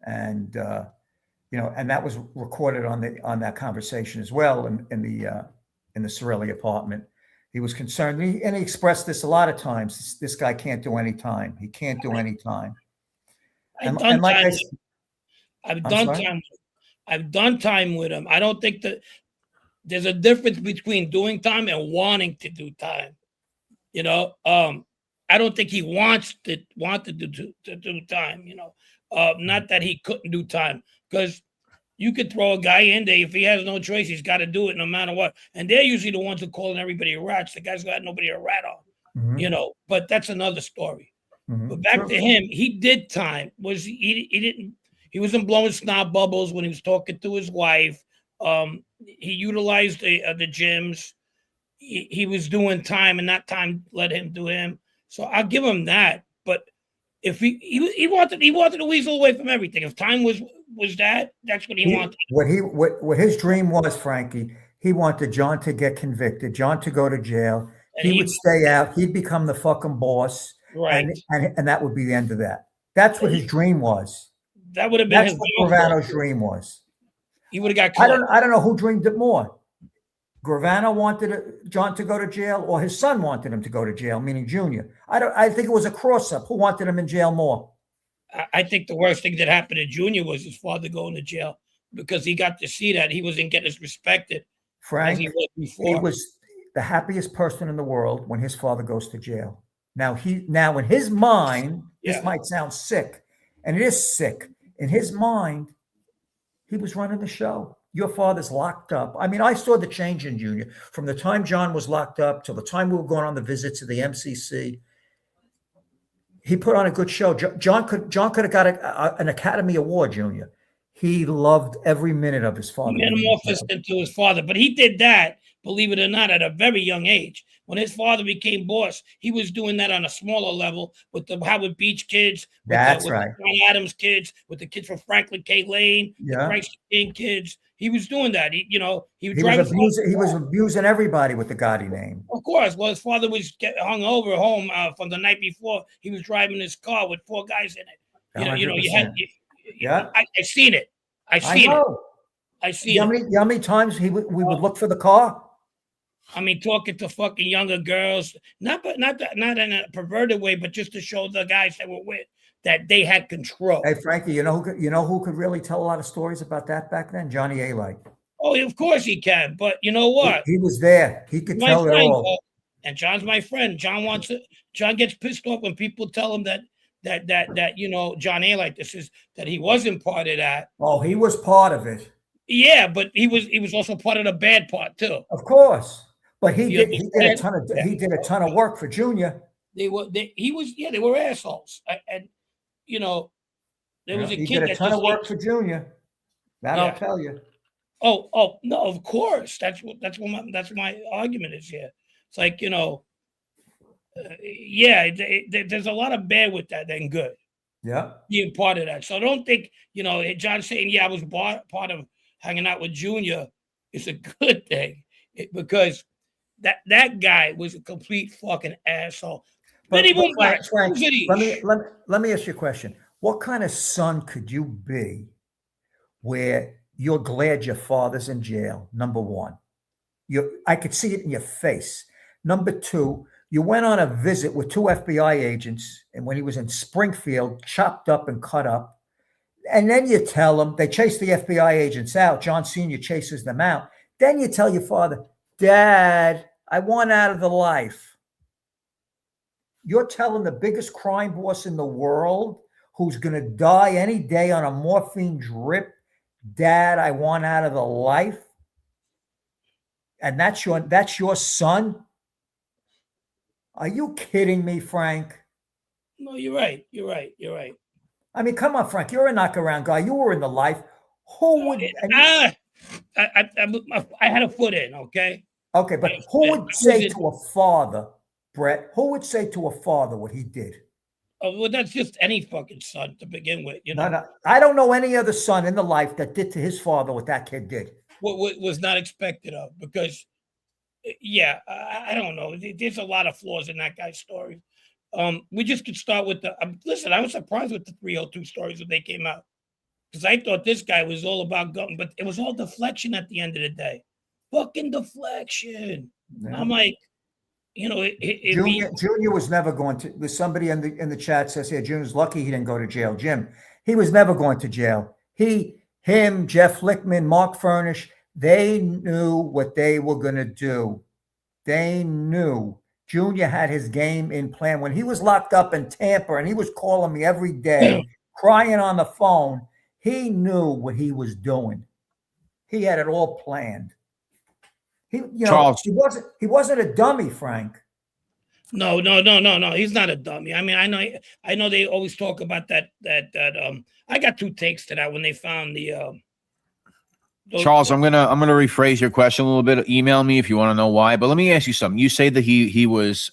And, and that was recorded on that conversation as well in the Sorelli apartment. He was concerned, and he expressed this a lot of times. This guy can't do any time. He can't do any time. I've done time with him. I don't think that there's a difference between doing time and wanting to do time. I don't think he wanted to do time. Not that he couldn't do time, because you could throw a guy in there. If he has no choice, he's got to do it no matter what. And they're usually the ones who calling everybody rats. The guy's got nobody to rat on, Mm-hmm. But that's another story. Mm-hmm. But back to him, he did time. He wasn't blowing snot bubbles when he was talking to his wife. He utilized the gyms. He was doing time, and that time let him do him. So I'll give him that. But if he wanted to weasel away from everything. If time was that's what he wanted. What his dream was, Frankie, he wanted John to get convicted, John to go to jail. And he would stay out. He'd become the fucking boss. Right. And that would be the end of that. That's what his dream was. That would have been what Gravano's dream was. He would have got caught. I don't know who dreamed it more. Gravano wanted John to go to jail, or his son wanted him to go to jail, meaning Junior. I think it was a cross-up. Who wanted him in jail more? I think the worst thing that happened to Junior was his father going to jail, because he got to see that he wasn't getting as respected Frank, as he was before. He was the happiest person in the world when his father goes to jail. Now in his mind, this might sound sick, and it is sick. In his mind, he was running the show. Your father's locked up. I mean, I saw the change in Junior from the time John was locked up till the time we were going on the visit to the MCC. He put on a good show. John could have got an Academy Award, Junior. He loved every minute of his father. Metamorphosed into his father, but he did that, believe it or not, at a very young age. When his father became boss, he was doing that on a smaller level with the Howard Beach kids, with the John Adams kids, with the kids from Franklin K. Lane, the Christ King kids. He was doing that. He was abusing everybody with the Gotti name. Of course. Well, his father was hung over home from the night before. He was driving his car with 4 guys in it. I seen it. I seen it. How many times we would look for the car? I mean, talking to fucking younger girls, not in a perverted way, but just to show the guys that were with that they had control. Hey, Frankie, you know who could really tell a lot of stories about that back then? Johnny A. Oh, of course he can, but you know what? He was there. He could tell it all. And John's my friend. John gets pissed off when people tell him that John A. that he wasn't part of that. Oh, he was part of it. Yeah, but he was also part of the bad part too. Of course. But he did a ton of work for Junior. They were assholes. There was a kid did a ton of work for Junior. I'll tell you. Oh no, of course. That's my argument is here. It's like, there's a lot of bad with that than good. Yeah. Being part of that. So I don't think, John saying, I was part of hanging out with Junior is a good thing because that guy was a complete fucking asshole. Frank, let me ask you a question. What kind of son could you be where you're glad your father's in jail? Number one, I could see it in your face. Number two, you went on a visit with 2 FBI agents, and when he was in Springfield, chopped up and cut up. And then you tell him, they chase the FBI agents out. John Sr. chases them out. Then you tell your father, Dad, I want out of the life. You're telling the biggest crime boss in the world who's going to die any day on a morphine drip, Dad, I want out of the life. And that's your son? Are you kidding me, Frank? No, you're right. I mean, come on, Frank. You're a knockaround guy. You were in the life. Who would? I had a foot in, okay? Okay, but who would say to a father, Brett? Who would say to a father what he did? Oh, well, that's just any fucking son to begin with, No, I don't know any other son in the life that did to his father what that kid did. What was not expected of, because, I don't know. There's a lot of flaws in that guy's story. We just could start with listen, I was surprised with the 302 stories when they came out, because I thought this guy was all about gun, but it was all deflection at the end of the day. Fucking deflection. Yeah. I'm like, Junior was never going to. There's somebody in the chat says here, Junior's lucky he didn't go to jail. Jim, he was never going to jail. Him, Jeff Lichtman, Mark Furnish, they knew what they were going to do. They knew. Junior had his game in plan. When he was locked up in Tampa and he was calling me every day, crying on the phone, he knew what he was doing. He had it all planned. Charles. He wasn't a dummy, Frank. No. He's not a dummy. I mean, I know they always talk about that. I got 2 takes to that when they found the. Charles, I'm gonna rephrase your question a little bit. Email me if you want to know why. But let me ask you something. You say that he was,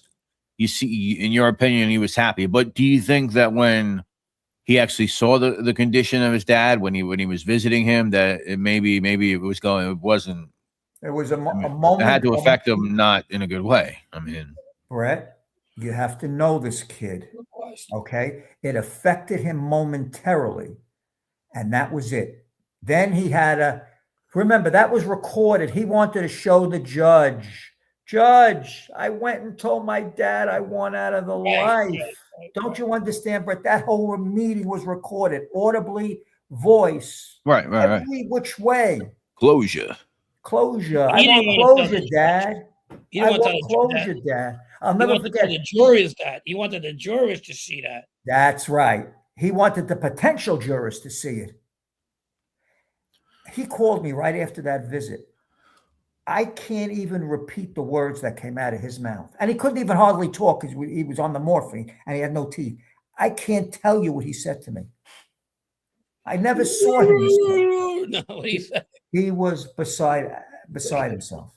in your opinion, he was happy. But do you think that when he actually saw the condition of his dad when he was visiting him, that maybe it wasn't. It was a moment. It had to affect him, not in a good way. I mean, Brett, you have to know this kid. Okay, it affected him momentarily, and that was it. Then he had remember, that was recorded. He wanted to show the judge, I went and told my dad I want out of the life. Don't you understand, Brett? That whole meeting was recorded, audibly, voice. Right. Every which way. Closure. I want closure, Dad. I want closure, Dad. I'll never forget. The jurors that. He wanted the jurors to see that. That's right. He wanted the potential jurors to see it. He called me right after that visit. I can't even repeat the words that came out of his mouth. And he couldn't even hardly talk because he was on the morphine and he had no teeth. I can't tell you what he said to me. I never saw him this way. No, what do you say? He was beside himself.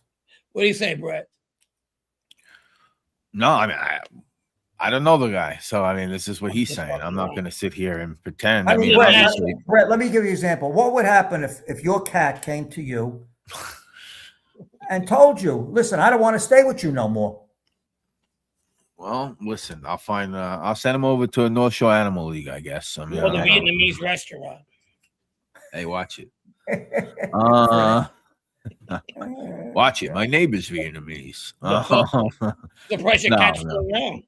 What do you say, Brett? No, I mean, I don't know the guy, so I mean, this is what he's saying. I'm not going to sit here and pretend. I mean, Brett, let me give you an example. What would happen if your cat came to you and told you, "Listen, I don't want to stay with you no more"? Well, listen, I'll send him over to a North Shore Animal League, I guess. I mean, Or the Vietnamese restaurant. Hey, watch it. Watch it. My neighbor's Vietnamese. The price of cat's still wrong.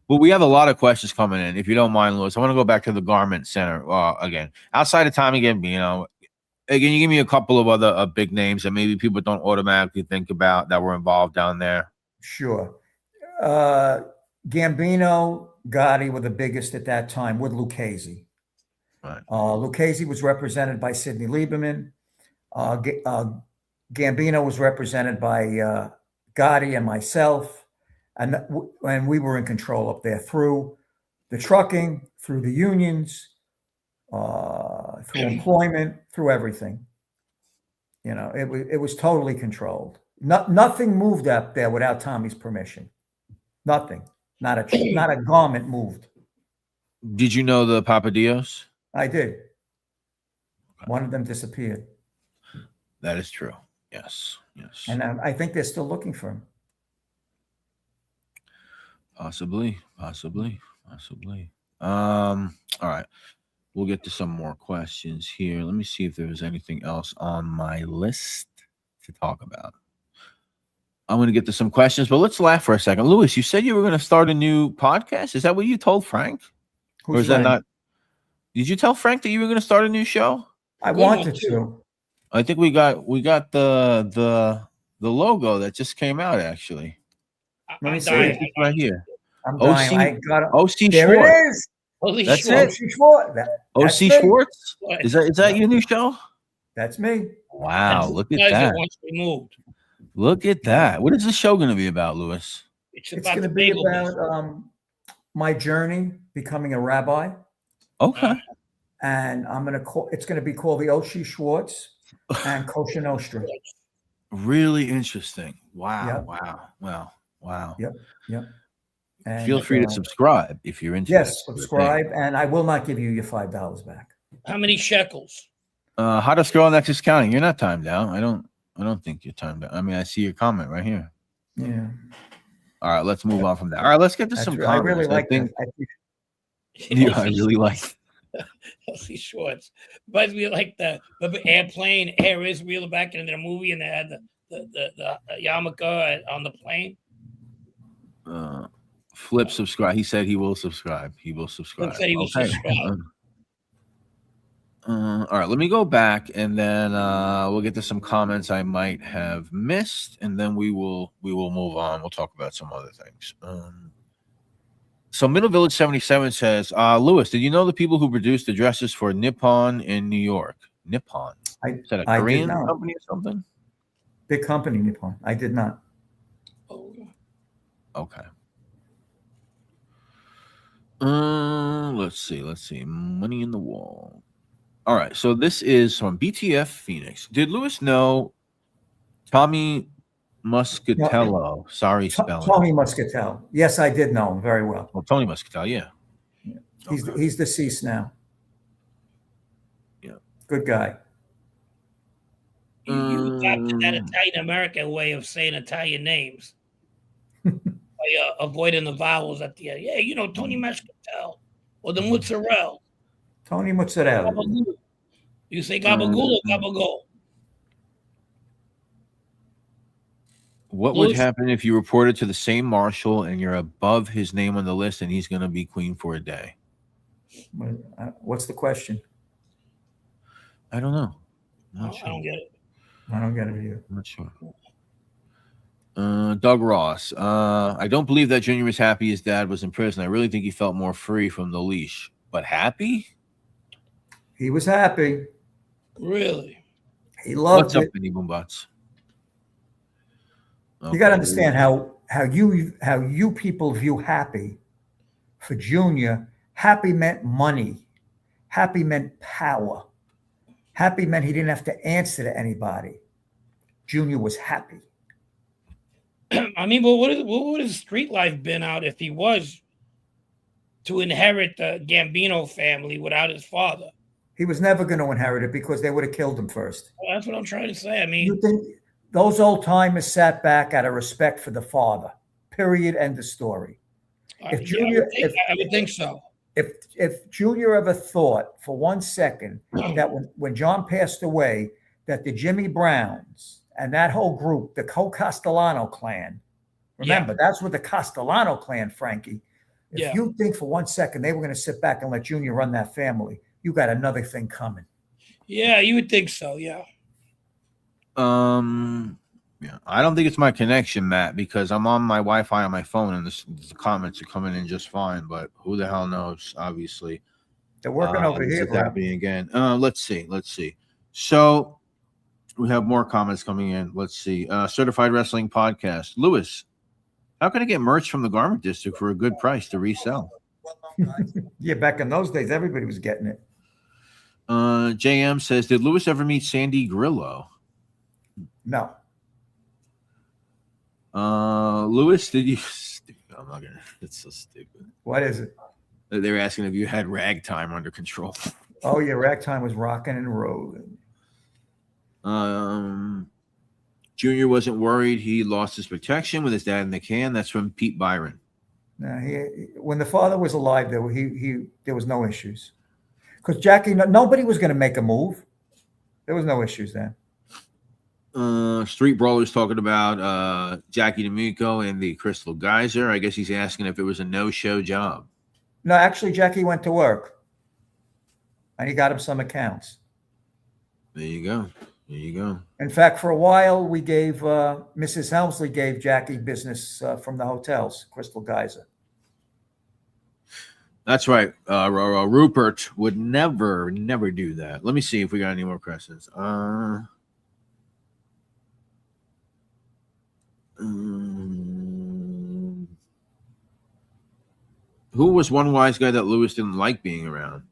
Well, we have a lot of questions coming in. If you don't mind, Louis, I want to go back to the Garment Center again. Outside of Tommy Gambino, again, you give me a couple of other big names that maybe people don't automatically think about that were involved down there. Sure. Gambino, Gotti were the biggest at that time with Lucchese. Right. Lucchese was represented by Sidney Lieberman. Gambino was represented by Gotti and myself. And we were in control up there through the trucking, through the unions, through employment, through everything. You know, it was totally controlled. Nothing moved up there without Tommy's permission. Nothing. Not a garment moved. Did you know the Papadios? I did. One of them disappeared. That is true. Yes. Yes. And I think they're still looking for him. Possibly. All right. We'll get to some more questions here. Let me see if there's anything else on my list to talk about. I'm going to get to some questions, but let's laugh for a second. Louis, you said you were going to start a new podcast. Is that what you told Frank? Or is that not? Did you tell Frank that you were going to start a new show? I wanted to. I think we got the logo that just came out actually. Let me see. It's right here. I'm dying. I got it. OC there Schwartz. It is. Holy That's shit. it. OC OC Schwartz? Is that your new show? That's me. Wow, look at that. Once removed. Look at that. What is the show going to be about, Louis? It's going to be about my journey becoming a rabbi. Okay. And it's going to be called the OC Schwartz and Kosher Nostra. Really interesting. Wow. Yep. Wow. Yep. And feel free to subscribe if you're into Yes, subscribe, and I will not give you your $5 back. How many shekels? Hottest girl in Nexus County. You're not timed out. I don't think you're timed out. I mean, I see your comment right here. Yeah. All right, let's move on from that. All right, let's get to some comments. I really like that. I really like LC Schwartz. But we like the airplane, Air Israel back in the movie, and they had the yarmulke on the plane. Flip subscribe. He said he will subscribe. He will subscribe. Flip said he will subscribe. All right, let me go back and then we'll get to some comments I might have missed, and then we will move on. We'll talk about some other things. So Middle Village 77 says, Louis, did you know the people who produced the dresses for Nippon in New York? Nippon. Is that a Korean company or something? Big company, Nippon. I did not. Oh. Okay. Let's see. Money in the Wall. All right. So this is from BTF Phoenix. Did Louis know Tommy Muscatello? Sorry, spelling. Tony Muscatel. Yes, I did know him very well. Well, Tony Muscatel, yeah. He's deceased now. Yeah. Good guy. You adopted that Italian American way of saying Italian names. By avoiding the vowels at the end. Yeah, you know, Tony Muscatel or the mozzarella. Tony Mozzarella. You say gabagool or gabagool? What would happen if you reported to the same marshal and you're above his name on the list and he's going to be queen for a day? What's the question? I don't know. I don't get it. I don't get it either. I'm not sure. Doug Ross. I don't believe that Junior was happy his dad was in prison. I really think he felt more free from the leash. But happy? He was happy. Really? He loved What's up, it. Benny Boombats? Okay. You got to understand how you people view happy. For Junior, Happy meant money. Happy meant power. Happy meant he didn't have to answer to anybody. Junior was happy. I mean, but what would his street life been out if he was to inherit the Gambino family without his father? He was never going to inherit it because they would have killed him first. Well, that's what I'm trying to say. I mean, You think those old timers sat back out of respect for the father? Period. End of story. If Junior, I would think so. If Junior ever thought for 1 second that when John passed away, that the Jimmy Browns and that whole group, the Castellano clan, remember, that's what the Castellano clan, Frankie. If you think for 1 second they were going to sit back and let Junior run that family, you got another thing coming. Yeah, you would think so. Yeah. Yeah, I don't think it's my connection, Matt, because I'm on my Wi-Fi on my phone, and the comments are coming in just fine. But who the hell knows? Obviously, they're working over here. It's happening again. Let's see. So we have more comments coming in. Let's see. Certified Wrestling Podcast. Lewis, how can I get merch from the Garment District for a good price to resell? Yeah, back in those days, everybody was getting it. JM says, did Lewis ever meet Sandy Grillo? No. Lewis, did you? I'm not gonna. It's so stupid. What is it? They were asking if you had ragtime under control. Oh yeah, ragtime was rocking and rolling. Junior wasn't worried. He lost his protection with his dad in the can. That's from Pete Byron. No, when the father was alive, there was no issues. Because Jackie, nobody was going to make a move. There was no issues then. Street Brawlers talking about Jackie D'Amico and the Crystal Geyser. I guess he's asking if it was a no-show job. No, actually, Jackie went to work, and he got him some accounts. There you go. In fact, for a while, we gave Mrs. Helmsley gave Jackie business from the hotels, Crystal Geyser. That's right. Rupert would never do that. Let me see if we got any more questions. Who was one wise guy that Lewis didn't like being around?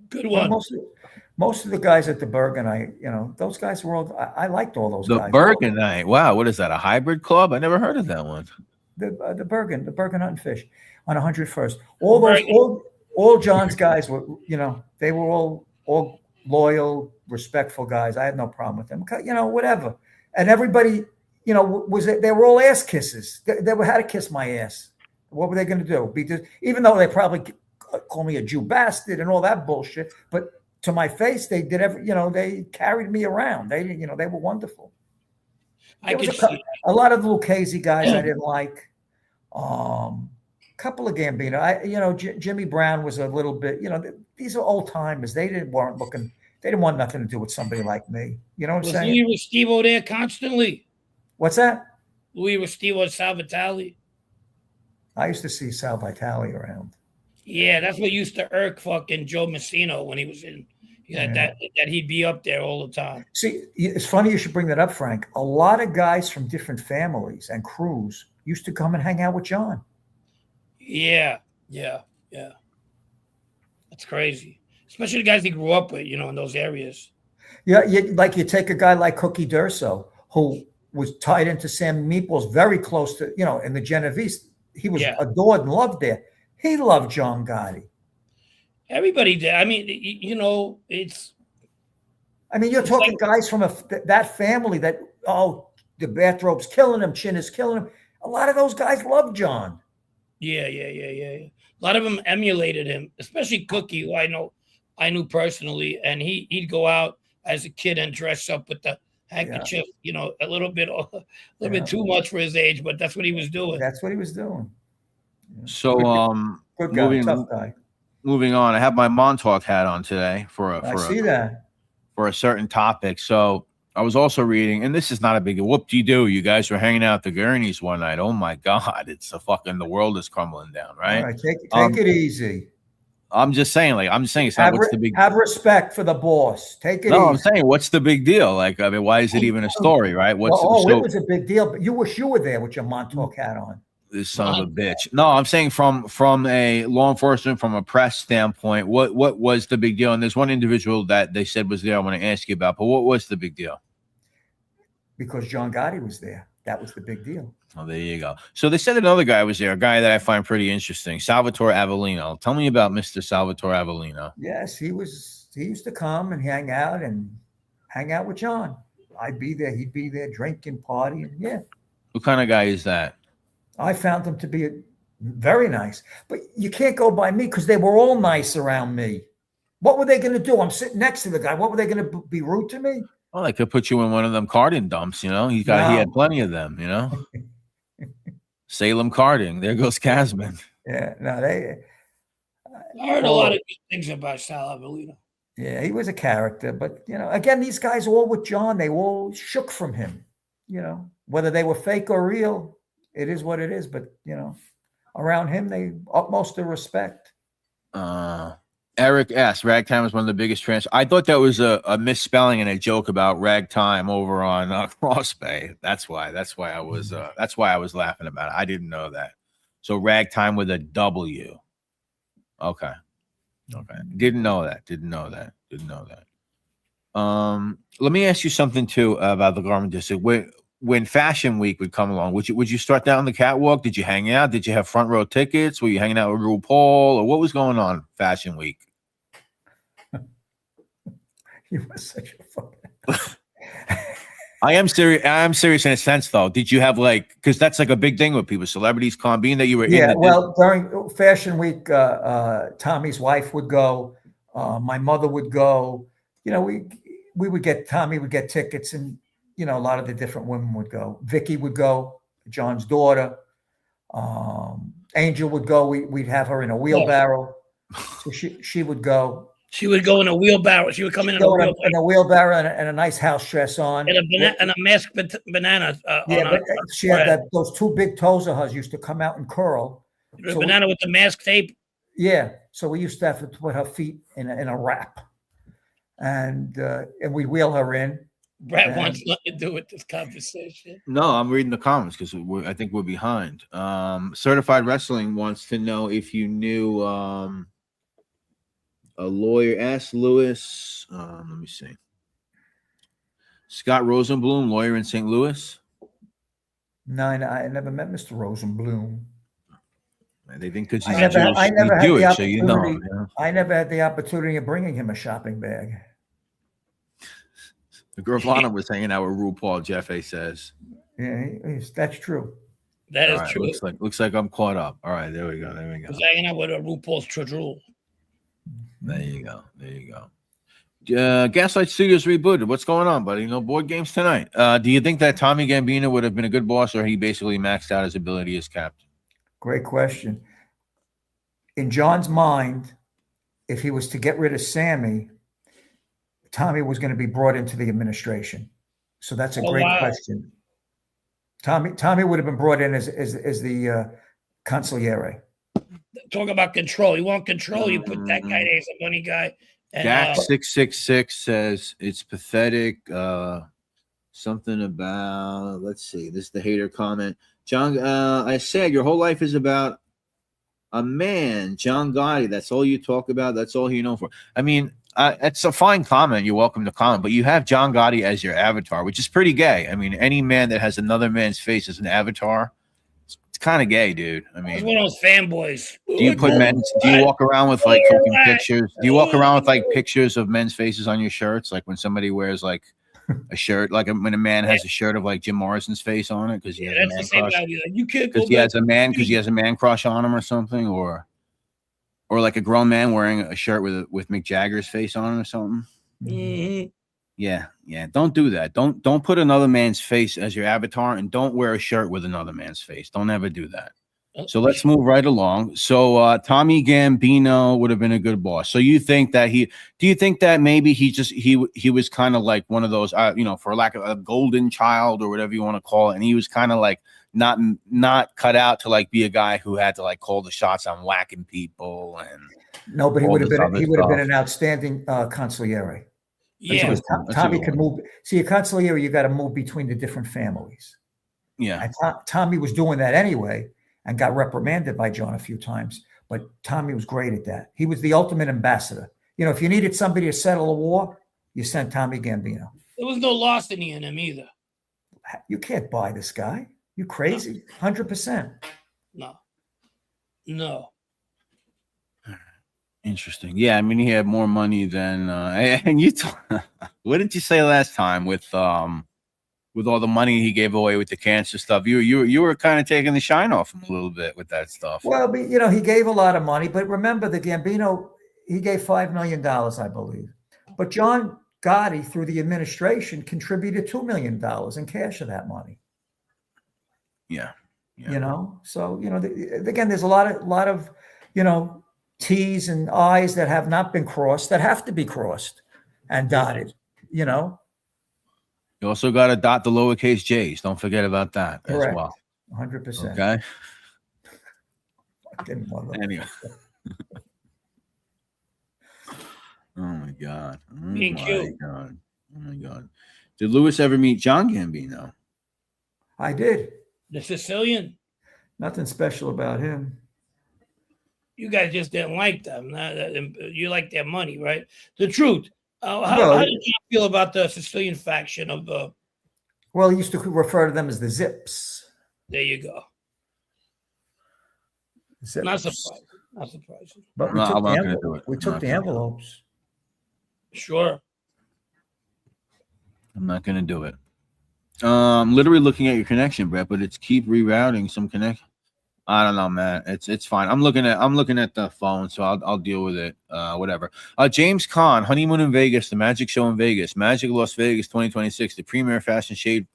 Good one. Well, most of the guys at the Bergenite, those guys were all. I liked all those guys. The Bergenite. Wow, what is that? A hybrid club? I never heard of that one. The Bergen Hut and Fish on 101st. All John's guys were, they were all loyal, respectful guys. I had no problem with them. Whatever. And everybody, they were all ass kisses. They had to kiss my ass. What were they going to do? Because even though they probably call me a Jew bastard and all that bullshit, but to my face, they did they carried me around. They didn't, they were wonderful. I could see a lot of Lucchese guys I didn't like. Couple of Gambino. Jimmy Brown was a little bit, these are old timers. They didn't want nothing to do with somebody like me. You know what I'm saying? Louis was Steve-O there constantly. What's that? Louis was Steve-O, Sal Vitale. I used to see Sal Vitale around. Yeah, that's what used to irk fucking Joe Messino when he was in. That he'd be up there all the time. See, it's funny you should bring that up, Frank. A lot of guys from different families and crews used to come and hang out with John. Yeah. That's crazy. Especially the guys he grew up with, in those areas. Yeah, you take a guy like Cookie Durso, who was tied into Sam Meatballs, very close to, in the Genovese. He was adored and loved there. He loved John Gotti. Everybody did. I mean, it's. I mean, you're talking guys from that family that, the bathrobe's killing him, Chin is killing him. A lot of those guys love John. Yeah. A lot of them emulated him, especially Cookie, who I knew personally, and he'd go out as a kid and dress up with the handkerchief, a little bit too much for his age, but that's what he was doing. That's what he was doing. So, good guy, tough guy. Moving on, I have my Montauk hat on today for a certain topic. So I was also reading, and this is not a big whoop-de-doo. You guys were hanging out at the Gurneys one night. Oh my God, the world is crumbling down, right? All right, take it easy. I'm just saying, what's the big? Have respect for the boss. Take it easy. I'm saying, what's the big deal? Why is it even a story, right? It was a big deal. But you wish you were there with your Montauk hat on. This son of a bitch. No, I'm saying from a law enforcement, from a press standpoint, what was the big deal? And there's one individual that they said was there I want to ask you about, but what was the big deal? Because John Gotti was there. That was the big deal. Oh, there you go. So they said another guy was there, a guy that I find pretty interesting, Salvatore Avellino. Tell me about Mr. Salvatore Avellino. Yes, he used to come and hang out with John. I'd be there, he'd be there, drinking, partying. Yeah. What kind of guy is that? I found him to be very nice. But you can't go by me because they were all nice around me. What were they going to do? I'm sitting next to the guy. What were they going to be rude to me? Well, they could put you in one of them carding dumps, you know. He had plenty of them, you know. Salem carding. There goes Kasman. Yeah, no, I heard a lot of good things about Sal Avellino. Yeah, he was a character, but you know, again, these guys all with John, they all shook from him. You know, whether they were fake or real, it is what it is. But you know, around him, they utmost of respect. Eric S. Ragtime was one of the biggest trans. I thought that was a misspelling and a joke about ragtime over on Cross Bay. That's why I was laughing about it. I didn't know that. So ragtime with a W. Okay. Didn't know that. Let me ask you something too about the garment district. When Fashion Week would come along, would you start down the catwalk? Did you hang out? Did you have front row tickets? Were you hanging out with RuPaul, or what was going on Fashion Week? You were such a fucking. I am serious. I am serious in a sense, though. Did you have because that's like a big thing with people, celebrities, being that you were in well, during Fashion Week, Tommy's wife would go. My mother would go. You know, Tommy would get tickets, and you know, a lot of the different women would go. Vicky would go, John's daughter. Angel would go. We'd have her in a wheelbarrow. So she would go. She would go in a wheelbarrow. She would come in a wheelbarrow and a nice house dress on. And a masked banana. She had those two big toes of hers used to come out and curl. The banana with the mask tape. Yeah. So we used to have to put her feet in a wrap. And we wheel her in. Brad wants nothing to do with this conversation. No, I'm reading the comments because I think we're behind. Certified Wrestling wants to know if you knew a lawyer. Ask Lewis. Let me see. Scott Rosenblum, lawyer in St. Louis. No, I never met Mr. Rosenblum. They think because he's Jewish, so you know. I never had the opportunity of bringing him a shopping bag. The Gravano was hanging out with RuPaul, Jeff A says. Yeah, that's true. That is true. Looks like I'm caught up. All right, there we go. He's hanging out with RuPaul's Trudrule. There you go. Gaslight Studios rebooted. What's going on, buddy? No board games tonight. Do you think that Tommy Gambino would have been a good boss, or he basically maxed out his ability as captain? Great question. In John's mind, if he was to get rid of Sammy, Tommy was going to be brought into the administration. So that's a great question. Tommy would have been brought in as the consigliere. Talk about control. You want control, you put that guy there. He's a money guy. Jack 666 says it's pathetic. Something about, let's see. This is the hater comment. John, I said your whole life is about a man, John Gotti. That's all you talk about. That's all you know for. I mean, it's a fine comment. You're welcome to comment, but you have John Gotti as your avatar, which is pretty gay. I mean, any man that has another man's face as an avatar, it's kind of gay, dude. I mean, he's one of those fanboys. Do you walk around with like fucking pictures? Do you walk around with like pictures of men's faces on your shirts? Like when somebody wears like a shirt, like when a man has a shirt of like Jim Morrison's face on it because he has a man crush. You can't because he has a man crush on him or something, or like a grown man wearing a shirt with Mick Jagger's face on it or something. Mm-hmm. Yeah. Don't do that. Don't put another man's face as your avatar, and don't wear a shirt with another man's face. Don't ever do that. So let's move right along. So Tommy Gambino would have been a good boss. So you think that do you think that maybe he was kind of like one of those, for lack of a golden child or whatever you want to call it, and he was kind of like not cut out to like be a guy who had to like call the shots on whacking people and no, but he would have been an outstanding consigliere. Yeah, Tommy could move. See, a consigliere, you got to move between the different families. Yeah, and Tommy was doing that anyway. and got reprimanded by John a few times. But Tommy was great at that. He was the ultimate ambassador. You know, if you needed somebody to settle a war, you sent Tommy Gambino. There was no larceny in him either. You can't buy this guy. You crazy? 100%. No. Interesting. Yeah, I mean, he had more money than and what did you say last time with all the money he gave away with the cancer stuff? You were kind of taking the shine off him a little bit with that stuff. Well, but, you know, he gave a lot of money, but remember the Gambino, he gave $5 million, I believe. But John Gotti, through the administration, contributed $2 million in cash of that money. Yeah. You know, so, you know, again, there's a lot of, you know, T's and I's that have not been crossed that have to be crossed and dotted, you know. You also got to dot the lowercase j's. Don't forget about that. Correct. As well. 100%. Okay. Anyway. Oh my God. Being cute. Oh my God. Did Lewis ever meet John Gambino? I did. The Sicilian. Nothing special about him. You guys just didn't like them. You like their money, right? The truth. How did you feel about the Sicilian faction of the? Well, he used to refer to them as the Zips. There you go. Zips. Not surprising. Not surprising. But we took the envelopes. Sure. I'm not going to do it. I'm literally looking at your connection, Brett, but it's keep rerouting some connection. I don't know, man. It's fine. I'm looking at the phone, so I'll deal with it. Whatever. James Caan, Honeymoon in Vegas, the Magic Show in Vegas, Magic Las Vegas 2026, the premier fashion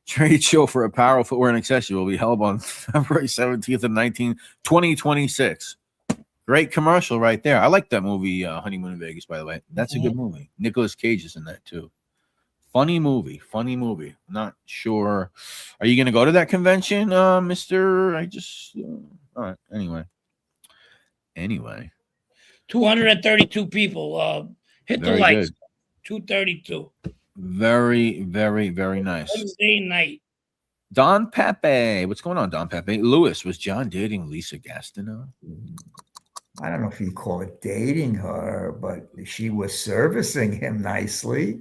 trade show for apparel, footwear, and accessories will be held on February 17th and 19th, 2026. Great commercial right there. I like that movie, Honeymoon in Vegas, by the way. That's a good movie. Nicolas Cage is in that too. Funny movie. I'm not sure. Are you going to go to that convention, Mr.? All right. Anyway. 232 people. Hit the likes. 232. Very, very, very nice. Wednesday night. Don Pepe. What's going on, Don Pepe? Lewis, was John dating Lisa Gastineau? I don't know if you call it dating her, but she was servicing him nicely.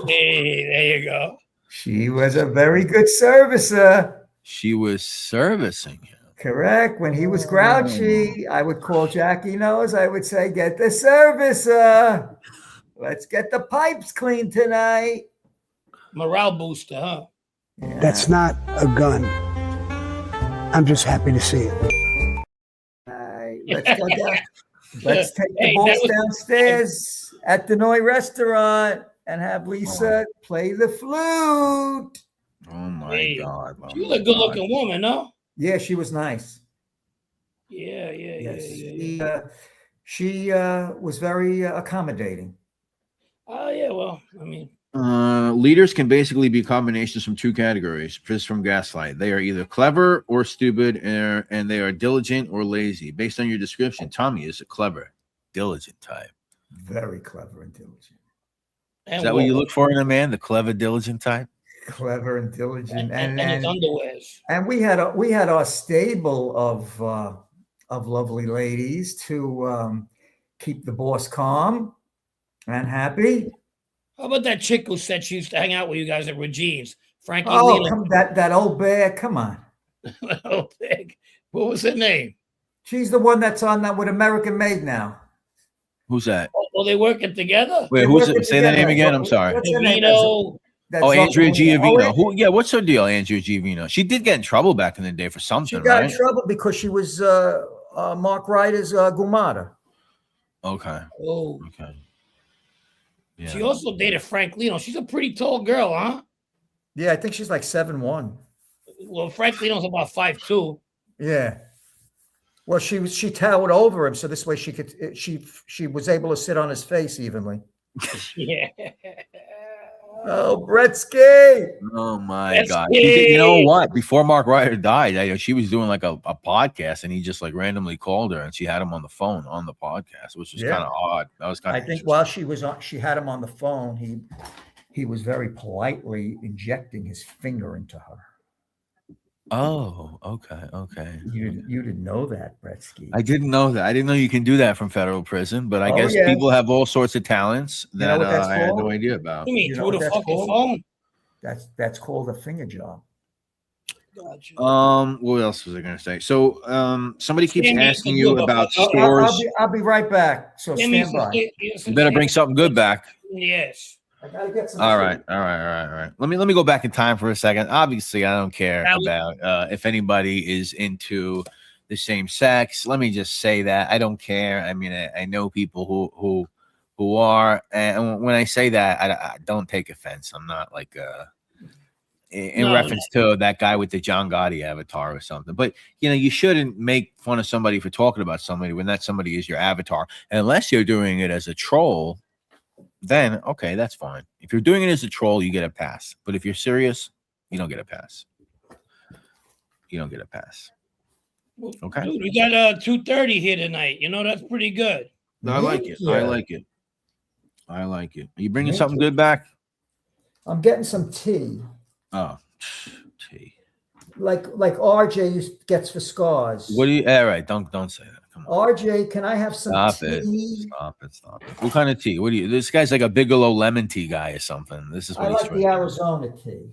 Hey, there you go. She was a very good servicer. She was servicing him. Correct. When he was grouchy, I would call Jackie Nose. I would say, get the servicer. Let's get the pipes clean tonight. Morale booster, huh? Yeah. That's not a gun. I'm just happy to see it. Let's go down. Let's take the boss downstairs at the Noi restaurant and have Lisa play the flute. Oh my God. She was a good looking woman, no? Yeah, she was nice. Yeah. She was very accommodating. Oh, yeah, well, I mean. Leaders can basically be combinations from two categories, just from Gaslight. They are either clever or stupid, and they are diligent or lazy. Based on your description, Tommy is a clever, diligent type. Very clever and diligent. Is that what you look for in a man? The clever, diligent type? Clever and diligent. And his underwears. And we had our stable of lovely ladies to keep the boss calm and happy. How about that chick who said she used to hang out with you guys at Regine's? Frankie that old bear. Come on. Old pig. What was her name? She's the one that's on that with American Made now. Who's that? Oh, they working together? Wait, who's it? Say the name again. I'm sorry. Gambino. Andrea Giovino. What's her deal, Andrea Giovino? She did get in trouble back in the day for something, She got right? in trouble because she was Mark Ryder's Gumata. Okay. Oh. Okay. Yeah. She also dated Frank Lino. She's a pretty tall girl, huh? Yeah, I think she's like 7'1". Well, Frank Lino's about 5'2". Yeah. Well, she towered over him, so this way she was able to sit on his face evenly. Yeah. Oh, Bretsky. Oh my God. You know what? Before Mark Ryder died, she was doing like a podcast, and he just like randomly called her, and she had him on the phone on the podcast, which was kind of odd. That was kind of. I think while she had him on the phone, he was very politely injecting his finger into her. Oh, okay. You didn't know that, Bretsky. I didn't know that. I didn't know you can do that from federal prison, but I Oh, guess yes. people have all sorts of talents You know that what that's I had no called? idea about. You mean You know through what the that's fucking called? phone? That's called a finger job. Gotcha. What else was I going to say? So, somebody keeps Sammy, asking it's a you good about one. stores. I'll be right back. So Sammy, stand by. You better bring something good back. Yes. I gotta get some. All right. Let me go back in time for a second. Obviously, I don't care That was- about if anybody is into the same sex. Let me just say that I don't care. I mean, I know people who are, and when I say that, I don't take offense. I'm not like in reference to that guy with the John Gotti avatar or something. But you shouldn't make fun of somebody for talking about somebody when that somebody is your avatar, and unless you're doing it as a troll. Then okay, that's fine. If you're doing it as a troll, you get a pass. But if you're serious, you don't get a pass. You don't get a pass. Okay. Dude, we got 2:30 here tonight. That's pretty good. I like it. I like it. I like it. Are you bringing something good back? I'm getting some tea, Oh, tea. like RJ gets for scars. What do you? All right, don't say that. Come on. RJ, can I have some tea? Stop it. What kind of tea? What do you? This guy's like a Bigelow lemon tea guy or something. This is what I he's like the Arizona tea.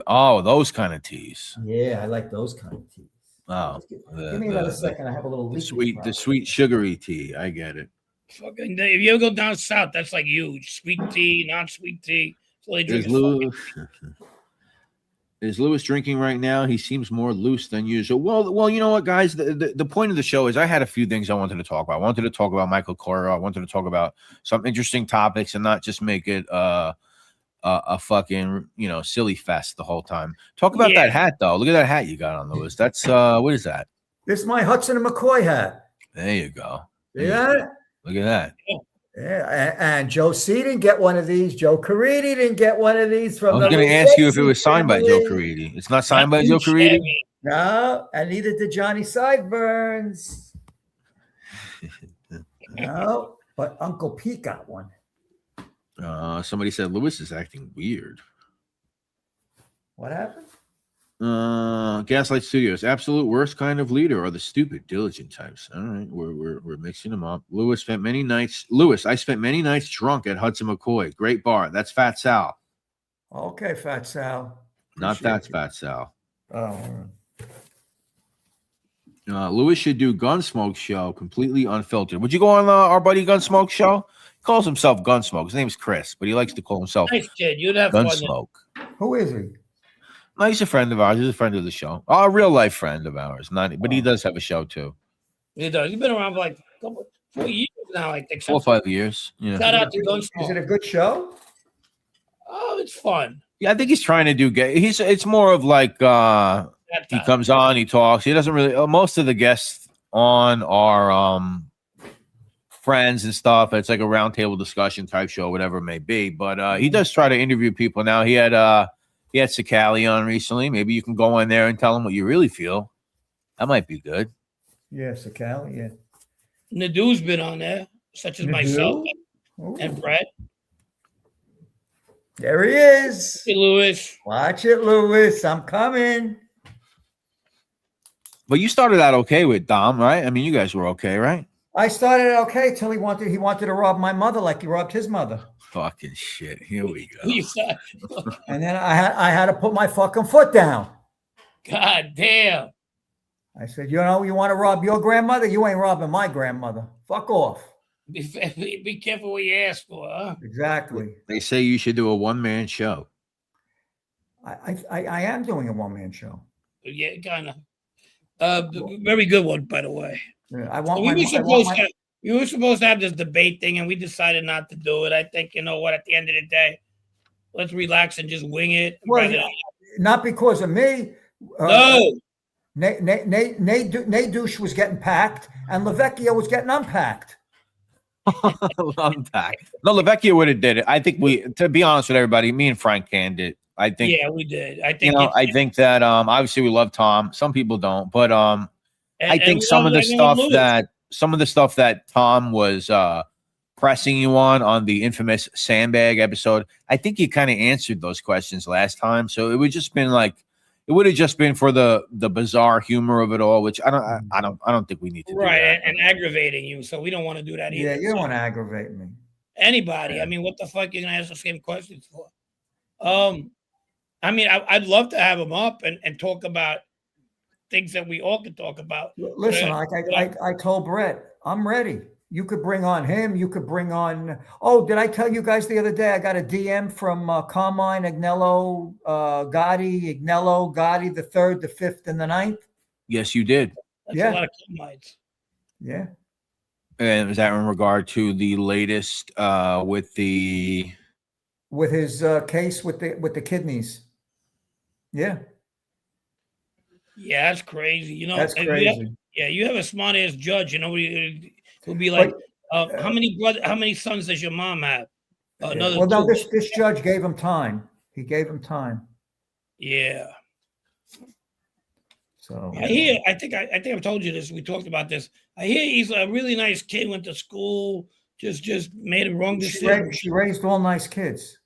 Oh, those kind of teas. Yeah, I like those kind of teas. Oh, Give me another second. I have a little the sweet sugary tea. I get it. Fucking, if you ever go down south, that's like huge. Sweet tea, non-sweet tea. So they drink Is Lewis drinking right now? He seems more loose than usual. Well, you know what, guys? The point of the show is I had a few things I wanted to talk about. I wanted to talk about Michael Coiro. I wanted to talk about some interesting topics and not just make it a fucking silly fest the whole time. Talk about that hat though. Look at that hat you got on, Lewis. That's what is that? This is my Hudson and McCoy hat. There you go. Yeah. Look at that. Yeah, and Joe C didn't get one of these. Joe Caridi didn't get one of these from. I was going to ask you if it was signed by Joe Caridi. It's not signed by Joe Caridi. No, and neither did Johnny Sideburns. No, but Uncle Pete got one. Somebody said Lewis is acting weird. What happened? Gaslight Studios, absolute worst kind of leader are the stupid, diligent types. All right, we're mixing them up. I spent many nights drunk at Hudson McCoy. Great bar. That's Fat Sal. Okay, Fat Sal. Not that's Fat Sal. Oh. Lewis should do Gunsmoke show completely unfiltered. Would you go on our buddy Gunsmoke show? He calls himself Gunsmoke. His name's Chris, but he likes to call himself nice kid. You'd have Gunsmoke. Who is he? No, he's a friend of ours. He's a friend of the show. A real life friend of ours. But he does have a show too. He does. He's been around for like 4 years now, I think. 4 or 5 years. Yeah. Shout out to Gunsmoke. Is it a good show? Oh, it's fun. Yeah, I think he's trying to do it's more of like he comes on, he talks. He doesn't really most of the guests on are friends and stuff. It's like a roundtable discussion type show, whatever it may be. But he does try to interview people. Now he had Sakali on recently. Maybe you can go in there and tell him what you really feel. That might be good. Yeah, Sakali, yeah. Nadu's been on there, such as myself and Brett. There he is. Hey, Lewis. Watch it, Lewis. I'm coming. But you started out okay with Dom, right? I mean, you guys were okay, right? I started okay till he wanted to rob my mother like he robbed his mother. Fucking shit. Here we go. And then I had to put my fucking foot down. God damn. I said, you want to rob your grandmother? You ain't robbing my grandmother. Fuck off. Be careful what you ask for, huh? Exactly. They say you should do a one-man show. I am doing a one-man show. Yeah, kind of. Very good one, by the way. Yeah, we were supposed to have this debate thing, and we decided not to do it. I think, at the end of the day, let's relax and just wing it. Well, not because of me. No. Nate Douche was getting packed, and Lavecchio was getting unpacked. Unpacked. No, Lavecchio would have did it. I think to be honest with everybody, me and Frank canned it. I think. Yeah, we did. I think. I think that obviously we love Tom. Some people don't, but I think some of the stuff that Tom was pressing you on the infamous sandbag episode, I think you kind of answered those questions last time. So it would just been like, It would have just been for the bizarre humor of it all, which I don't think we need to do Right, that. and aggravating you. So we don't want to do that either. Yeah, you don't want to aggravate me. Anybody. Yeah. I mean, what the fuck you gonna ask the same questions for? I mean, I'd love to have him up and talk about things that we all could talk about. Listen, I told Brett, I'm ready. You could bring on him. You could bring on. Oh, did I tell you guys the other day? I got a DM from Carmine, Agnello, Gotti, the 3rd, the 5th, and the 9th. Yes, you did. That's a lot of Carmines. Yeah. And is that in regard to the latest with his case with the kidneys? Yeah. Yeah, that's crazy. You know, That's crazy. You have a smart ass judge. You know, who'll be like, how many sons does your mom have? Another. Well, no, this judge gave him time. He gave him time. Yeah. So I think I've told you this. We talked about this. I hear he's a really nice kid. Went to school. Just made a wrong decision. She raised all nice kids.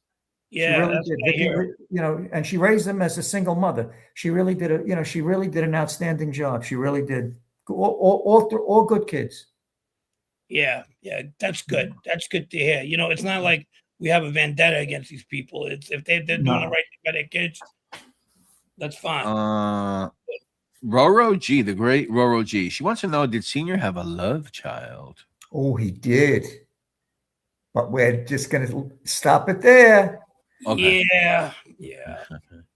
Yeah, she really did. Vicky, and she raised them as a single mother. She really did she really did an outstanding job. She really did. All good kids. Yeah, that's good. That's good to hear. You know, it's not like we have a vendetta against these people. It's if they're doing the right thing by their kids, that's fine. Roro G, the great Roro G. She wants to know, did Senior have a love child? Oh, he did. But we're just going to stop it there. Okay. Yeah.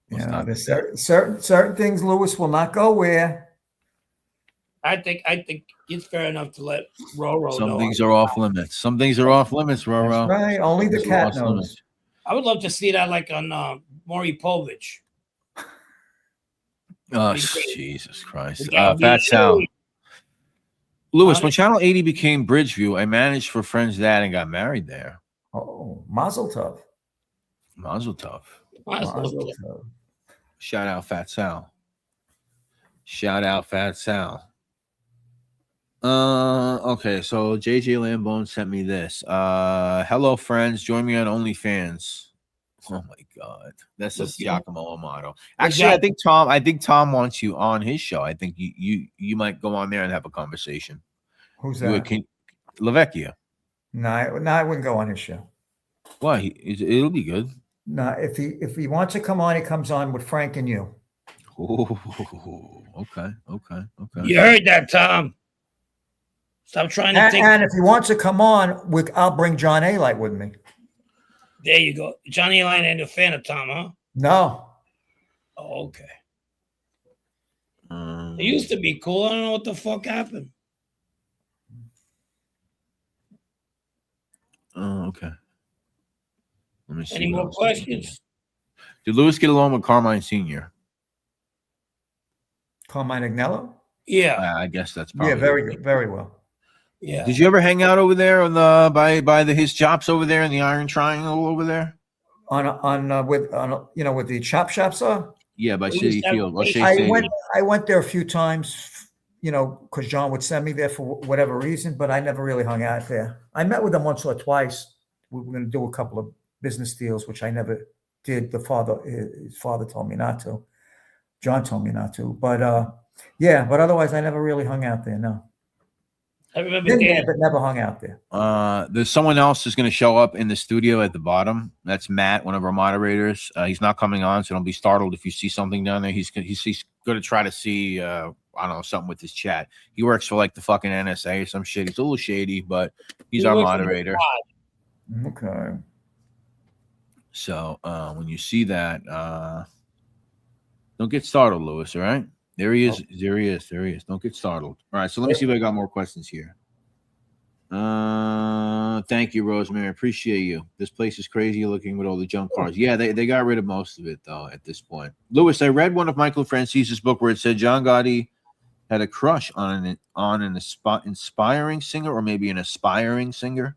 There's certain things Lewis will not go where. I think it's fair enough to let Roro know. Some things are off limits. Some things are off limits, Roro. That's right. Only the cat knows. Limits. I would love to see that like on Maury Povich. Oh, Jesus Christ. Fat Sal. Lewis, when Channel 80 became Bridgeview, I managed for Friends Dad and got married there. Oh, Mazel Tov. Mazel Tov. Mazel Tov. Shout out Fat Sal. Shout out Fat Sal. Okay, so JJ Lambone sent me this. Hello, friends. Join me on OnlyFans. Oh my God, that's just Giacomo Amato. Actually, I think Tom wants you on his show. I think you might go on there and have a conversation. Who's that? Lavecchia. No, I wouldn't go on his show. Why? It'll be good. No, if he wants to come on, he comes on with Frank and you. Oh, okay. You heard that, Tom. Stop trying to think. And if he wants to come on, I'll bring John A-Light with me. There you go. Johnny Line ain't a fan of Tom, huh? No. Oh, okay. It used to be cool. I don't know what the fuck happened. Oh, okay. Let me see. Any more questions? Did Lewis get along with Carmine Sr.? Carmine Agnello? Yeah. I guess that's probably very good. Very well. Yeah. Did you ever hang out over there on the by his chops over there in the Iron Triangle over there? With the chop shops are? Yeah, by City Field. I went there a few times, because John would send me there for whatever reason, but I never really hung out there. I met with him once or twice. We were going to do a couple of business deals, which I never did. His father told me not to. John told me not to. But but otherwise I never really hung out there, no. I remember but never hung out there. There's someone else who's going to show up in the studio at the bottom. That's Matt, one of our moderators. He's not coming on, so don't be startled if you see something down there. He's going to try to see, I don't know, something with his chat. He works for like the fucking NSA or some shit. He's a little shady, but he's our moderator. Okay. So when you see that, don't get startled, Lewis. All right. There he is. There he is. Don't get startled. All right. So let me see if I got more questions here. Thank you, Rosemary. Appreciate you. This place is crazy looking with all the junk cars. Yeah, they got rid of most of it though at this point. Lewis, I read one of Michael Francese's book where it said John Gotti had a crush on an inspiring singer, or maybe an aspiring singer.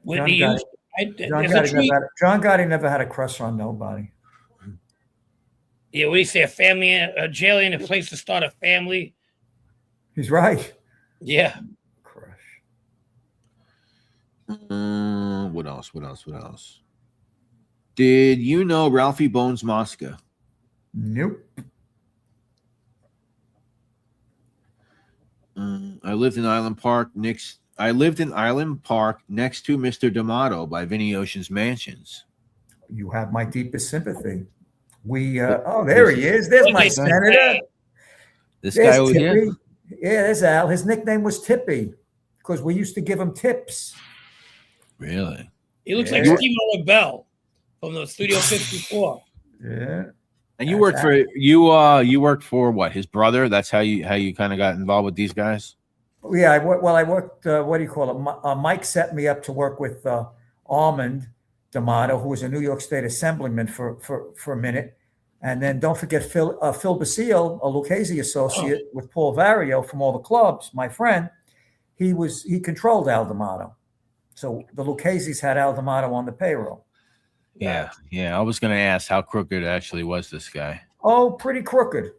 John Gotti never had a crush on nobody. Yeah, what do you say? A family, a jail ain't a place to start a family. He's right. Yeah. Crush. What else? Did you know Ralphie Bones Mosca? Nope. I lived in Island Park next to Mr. D'Amato by Vinny Ocean's Mansions. You have my deepest sympathy. There he is. There's my senator. This There's guy over Tippy. here. Yeah, there's Al. His nickname was Tippy because we used to give him tips. Really? He looks like Steve Bell from the Studio 54. Yeah. And you worked you worked for what? His brother? That's how you kind of got involved with these guys? Yeah, I worked, what do you call it? Mike set me up to work with Armand D'Amato, who was a New York State Assemblyman for a minute. And then don't forget Phil Basile, a Lucchese associate with Paul Vario from all the clubs, my friend. He controlled Al D'Amato. So the Lucchese's had Al D'Amato on the payroll. Yeah. I was going to ask how crooked actually was this guy. Oh, pretty crooked.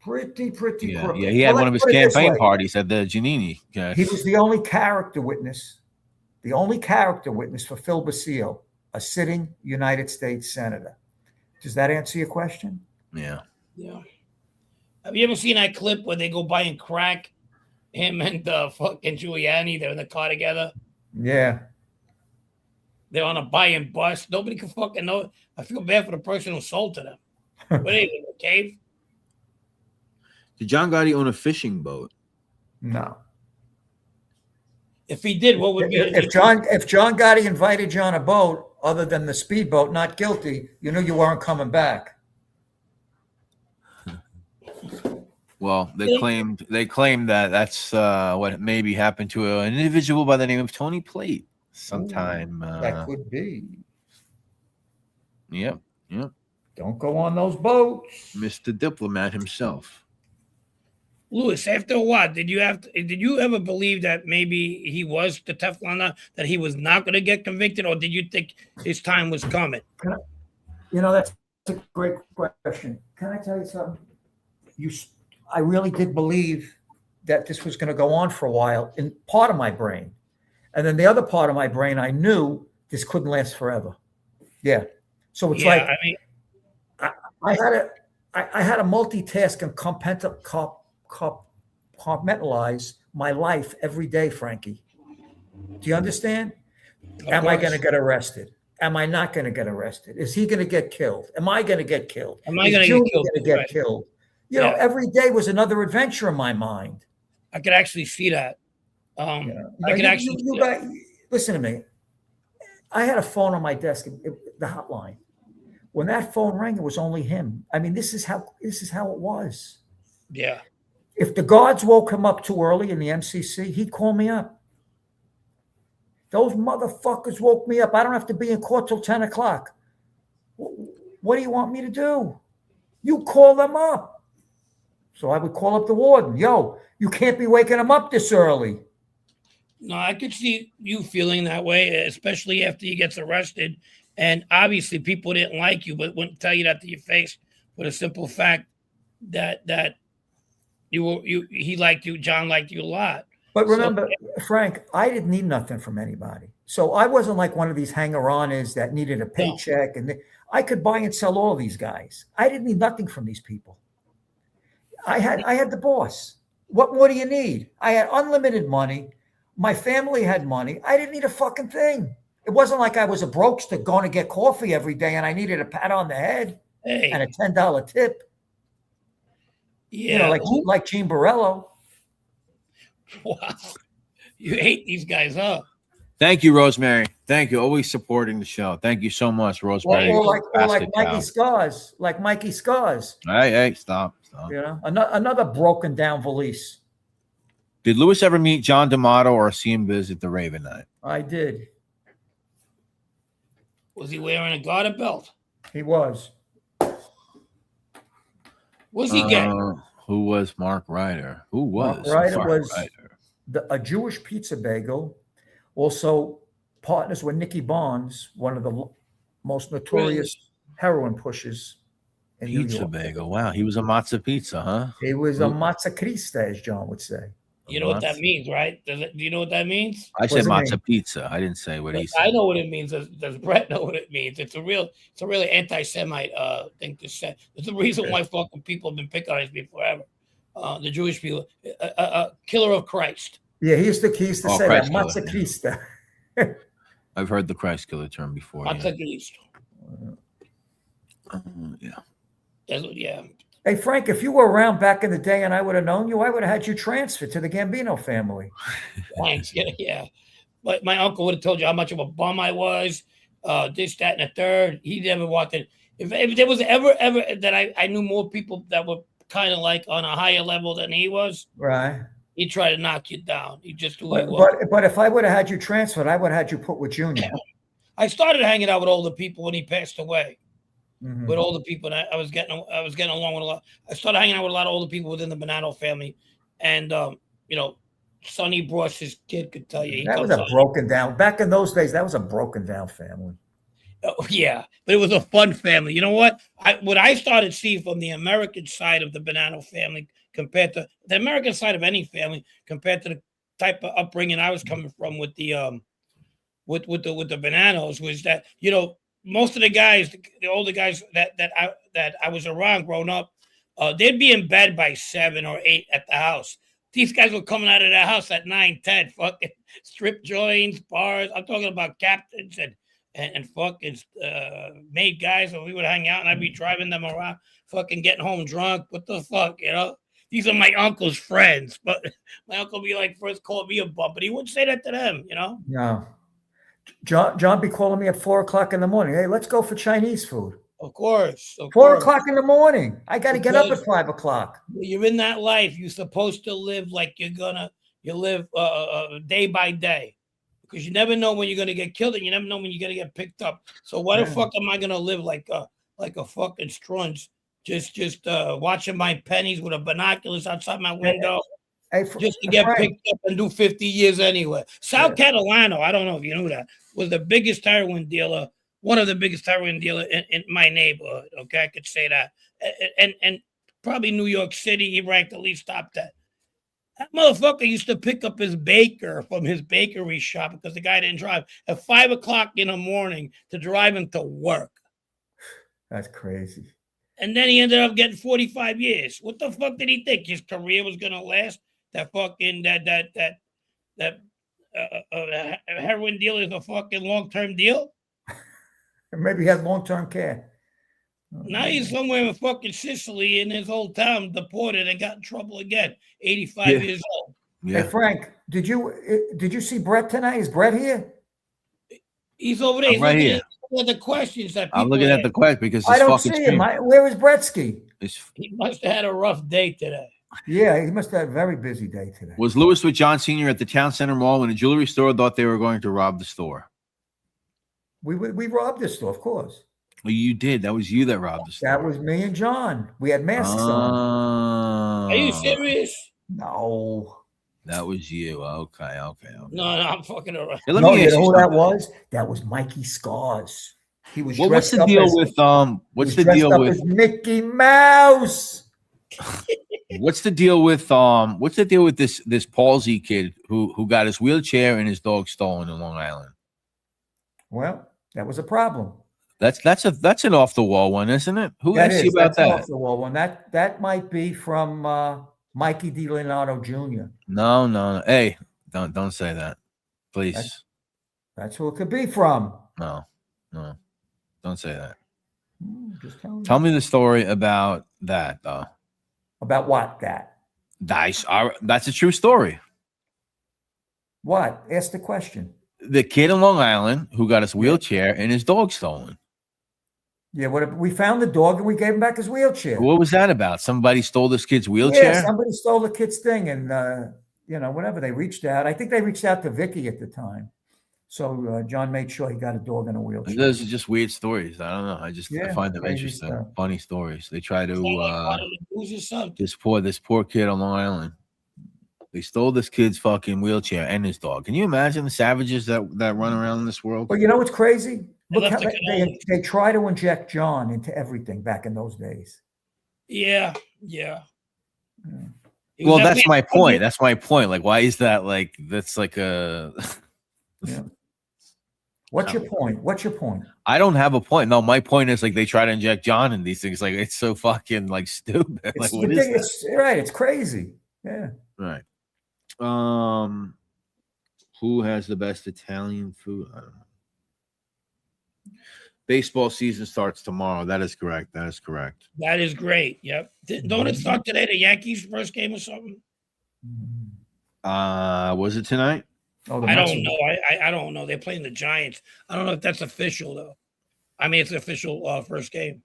Pretty crooked. Yeah, he had one of his campaign parties at the Giannini. He was the only character witness for Phil Basile, a sitting United States senator. Does that answer your question? Yeah. Have you ever seen that clip where they go by and crack him and fucking Giuliani? They're in the car together. Yeah. They're on a buy and bust. Nobody can fucking know. I feel bad for the person who sold to them. What is it, a cave? Did John Gotti own a fishing boat? No. If he did, what would be if John Gotti invited you on a boat other than the speedboat, not guilty, you knew you weren't coming back. Well, they claimed that that's what maybe happened to an individual by the name of Tony Plate sometime. That could be. Yep. Don't go on those boats. Mr. Diplomat himself. Louis, after a while, did you ever believe that maybe he was the Teflon, that he was not going to get convicted, or did you think his time was coming? That's a great question. Can I tell you something? I really did believe that this was going to go on for a while in part of my brain. And then the other part of my brain, I knew this couldn't last forever. Yeah. So it's I had to multitask and compartmentalize my life every day, Frankie. Do you understand? Am I going to get arrested? Am I not going to get arrested? Is he going to get killed? Am I going to get killed? Am I going to get killed? You know, every day was another adventure in my mind. I could actually see that. I could actually. Listen to me. I had a phone on my desk, the hotline. When that phone rang, it was only him. I mean, this is how it was. Yeah. If the guards woke him up too early in the MCC, he'd call me up. Those motherfuckers woke me up. I don't have to be in court till 10 o'clock. What do you want me to do? You call them up. So I would call up the warden. Yo, you can't be waking them up this early. No, I could see you feeling that way, especially after he gets arrested. And obviously people didn't like you, but wouldn't tell you that to your face for the simple fact that he liked you, John liked you a lot. But remember, Frank, I didn't need nothing from anybody. So I wasn't like one of these hanger-oners that needed a paycheck. No. And I could buy and sell all these guys. I didn't need nothing from these people. I had the boss. What more do you need? I had unlimited money. My family had money. I didn't need a fucking thing. It wasn't like I was a brokester going to get coffee every day and I needed a pat on the head and a $10 tip. Yeah. You know, like Gene Borello. Wow. You hate these guys, huh? Thank you, Rosemary. Thank you. Always supporting the show. Thank you so much, Rosemary. Or like Mikey Scars. Like Mikey Scars. Hey, stop. You know, another broken down valise. Did Louis ever meet John D'Amato or see him visit the Raven Night? I did. Was he wearing a garter belt? He was. Was he gay? Who was Mark Ryder? Who was Mark Ryder? A Jewish pizza bagel. Also partners with Nicky Barnes, one of the most notorious heroin pushers in New York. Pizza bagel. Wow, he was a matzo pizza, huh? He was a matzo Christa, as John would say. You know what that means, right? Do you know what that means? I said does it matzo mean? pizza. I didn't say what he said. I know what it means. Does Brett know what it means? It's a really anti-Semite thing to say. There's the reason why fucking people have been picking on me forever. The Jewish people, killer of Christ. Yeah, he used to say Christ that. killer, Matzah I've heard the Christ killer term before. Matzah Yeah. Yeah. Hey, Frank, if you were around back in the day and I would have known you, I would have had you transferred to the Gambino family. Thanks. Yeah. But my uncle would have told you how much of a bum I was. This, that, and the third. He never wanted. If there was ever that I knew more people that were kind of like on a higher level than he was, right? He tried to knock you down. He just who he was. But if I would have had you transferred, I would have had you put with Junior. I started hanging out with older people when he passed away. Mm-hmm. With older people, and I was getting along with a lot. I started hanging out with a lot of older people within the Bonanno family, and Sonny Bross, his kid, could tell you that was a broken down. Back in those days, that was a broken down family. Oh, yeah, but it was a fun family. You know what? What I started seeing from the American side of the Bonanno family compared to the American side of any family compared to the type of upbringing I was coming from with the with the Bonannos was that most of the guys, the older guys that I was around growing up, they'd be in bed by 7 or 8 at the house. These guys were coming out of their house at 9, 10, fucking strip joints, bars. I'm talking about captains and fucking made guys, and we would hang out, and I'd be driving them around, fucking getting home drunk. What the fuck, These are my uncle's friends, but my uncle be like, first call me a bum, but he wouldn't say that to them, No. John be calling me at 4 o'clock in the morning. Hey, let's go for Chinese food. Of course. 4 o'clock in the morning. I got to get up at 5 o'clock. You're in that life. You're supposed to live like you live day by day, because you never know when you're gonna get killed, and you never know when you're gonna get picked up. So why the fuck am I gonna live like a fucking strunz, just watching my pennies with a binoculars outside my window? Just to get picked up and do 50 years anyway. Sal Catalano, I don't know if you knew that, was the biggest heroin dealer, one of the biggest heroin dealer in my neighborhood. Okay, I could say that. And probably New York City, he ranked at least top 10. That motherfucker used to pick up his baker from his bakery shop because the guy didn't drive at 5 o'clock in the morning to drive him to work. That's crazy. And then he ended up getting 45 years. What the fuck did he think his career was gonna last? That fucking heroin deal is a fucking long-term deal. Maybe he had long-term care. Now he's somewhere in fucking Sicily in his old town, deported and got in trouble again. 85 years old. Yeah. Hey Frank, did you see Brett tonight? Is Brett here? He's over there. He's right here. At the questions that I'm looking at the question because I don't see him. Where is Bretsky? He must have had a rough day today. Yeah, he must have had a very busy day today. Was Lewis with John Sr. at the Town Center Mall when a jewelry store thought they were going to rob the store? We robbed the store, of course. Well, you did. That was you that robbed the store. That was me and John. We had masks on. Are you serious? No. That was you. Okay. No, I'm fucking around. Hey, you know who that was? That was Mikey Scars. He was. Well, what's the deal with What's the deal with Mickey Mouse? What's the deal with this palsy kid who got his wheelchair and his dog stolen in Long Island? Well, that was a problem. That's an off the wall one, isn't it? Who asked you about that? Off the wall one. That might be from Mikey DiLeonardo Jr. No. Hey, don't say that, please. That's who it could be from. No, don't say that. Just tell me the story about that, though. About what? That's a true story. What? Ask the question. The kid in Long Island who got his wheelchair and his dog stolen. Yeah, we found the dog and we gave him back his wheelchair. What was that about? Somebody stole this kid's wheelchair? Yeah, somebody stole the kid's thing, and whatever, they reached out. I think they reached out to Vicky at the time. So John made sure he got a dog in a wheelchair. Those are just weird stories. I don't know. I find them interesting. Stuff. Funny stories. They try to this poor kid on Long Island. They stole this kid's fucking wheelchair and his dog. Can you imagine the savages that run around in this world? Well, you know what's crazy? Look how they try to inject John into everything back in those days. Yeah. He was Well, that's definitely my a point. subject. That's my point. Like, why is that like that's like a Yeah. What's your point? What's your point? I don't have a point. No, my point is like they try to inject John in these things. Like it's so fucking like stupid. It's Like what is that? ridiculous. Right. It's crazy. Yeah. Right. Who has the best Italian food? I don't know. Baseball season starts tomorrow. That is correct. That is correct. That is great. Yep. Don't it start today? The Yankees' first game or something? Was it tonight? Oh, I don't know. I don't know. They're playing the Giants. I don't know if that's official though. I mean, it's official first game.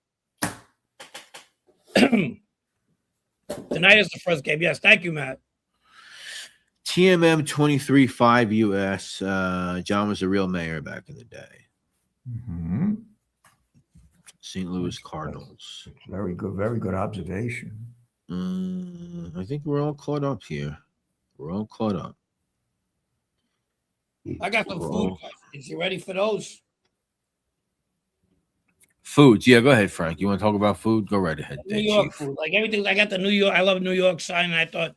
Tonight is the first game. Yes. Thank you, Matt. TMM 23-5 US. John was a real mayor back in the day. Mm-hmm. St. Louis Cardinals. Very good. Very good observation. I think we're all caught up here. We're all caught up. I got some food questions. You ready for those? Foods. Yeah, go ahead, Frank. You want to talk about food? Go right ahead. New York food. Like everything. I got the New York. I love New York sign. And I thought,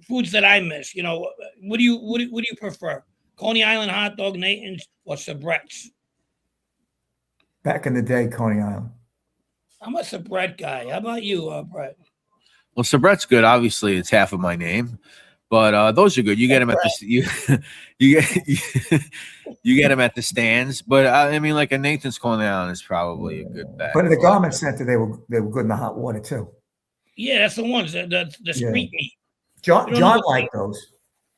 foods that I miss. You know, what do you prefer? Coney Island hot dog, Nathan's, or Sabrett's? Back in the day, Coney Island. I'm a Sabrett guy. How about you, Brett? Well, Sabrett's good. Obviously, it's half of my name, but those are good. You get them at the you get them at the stands. But I mean, like a Nathan's Coney Island is probably a good bet. But in the garment center, they were good in the hot water too. Yeah, that's the ones. The street meat. John liked those.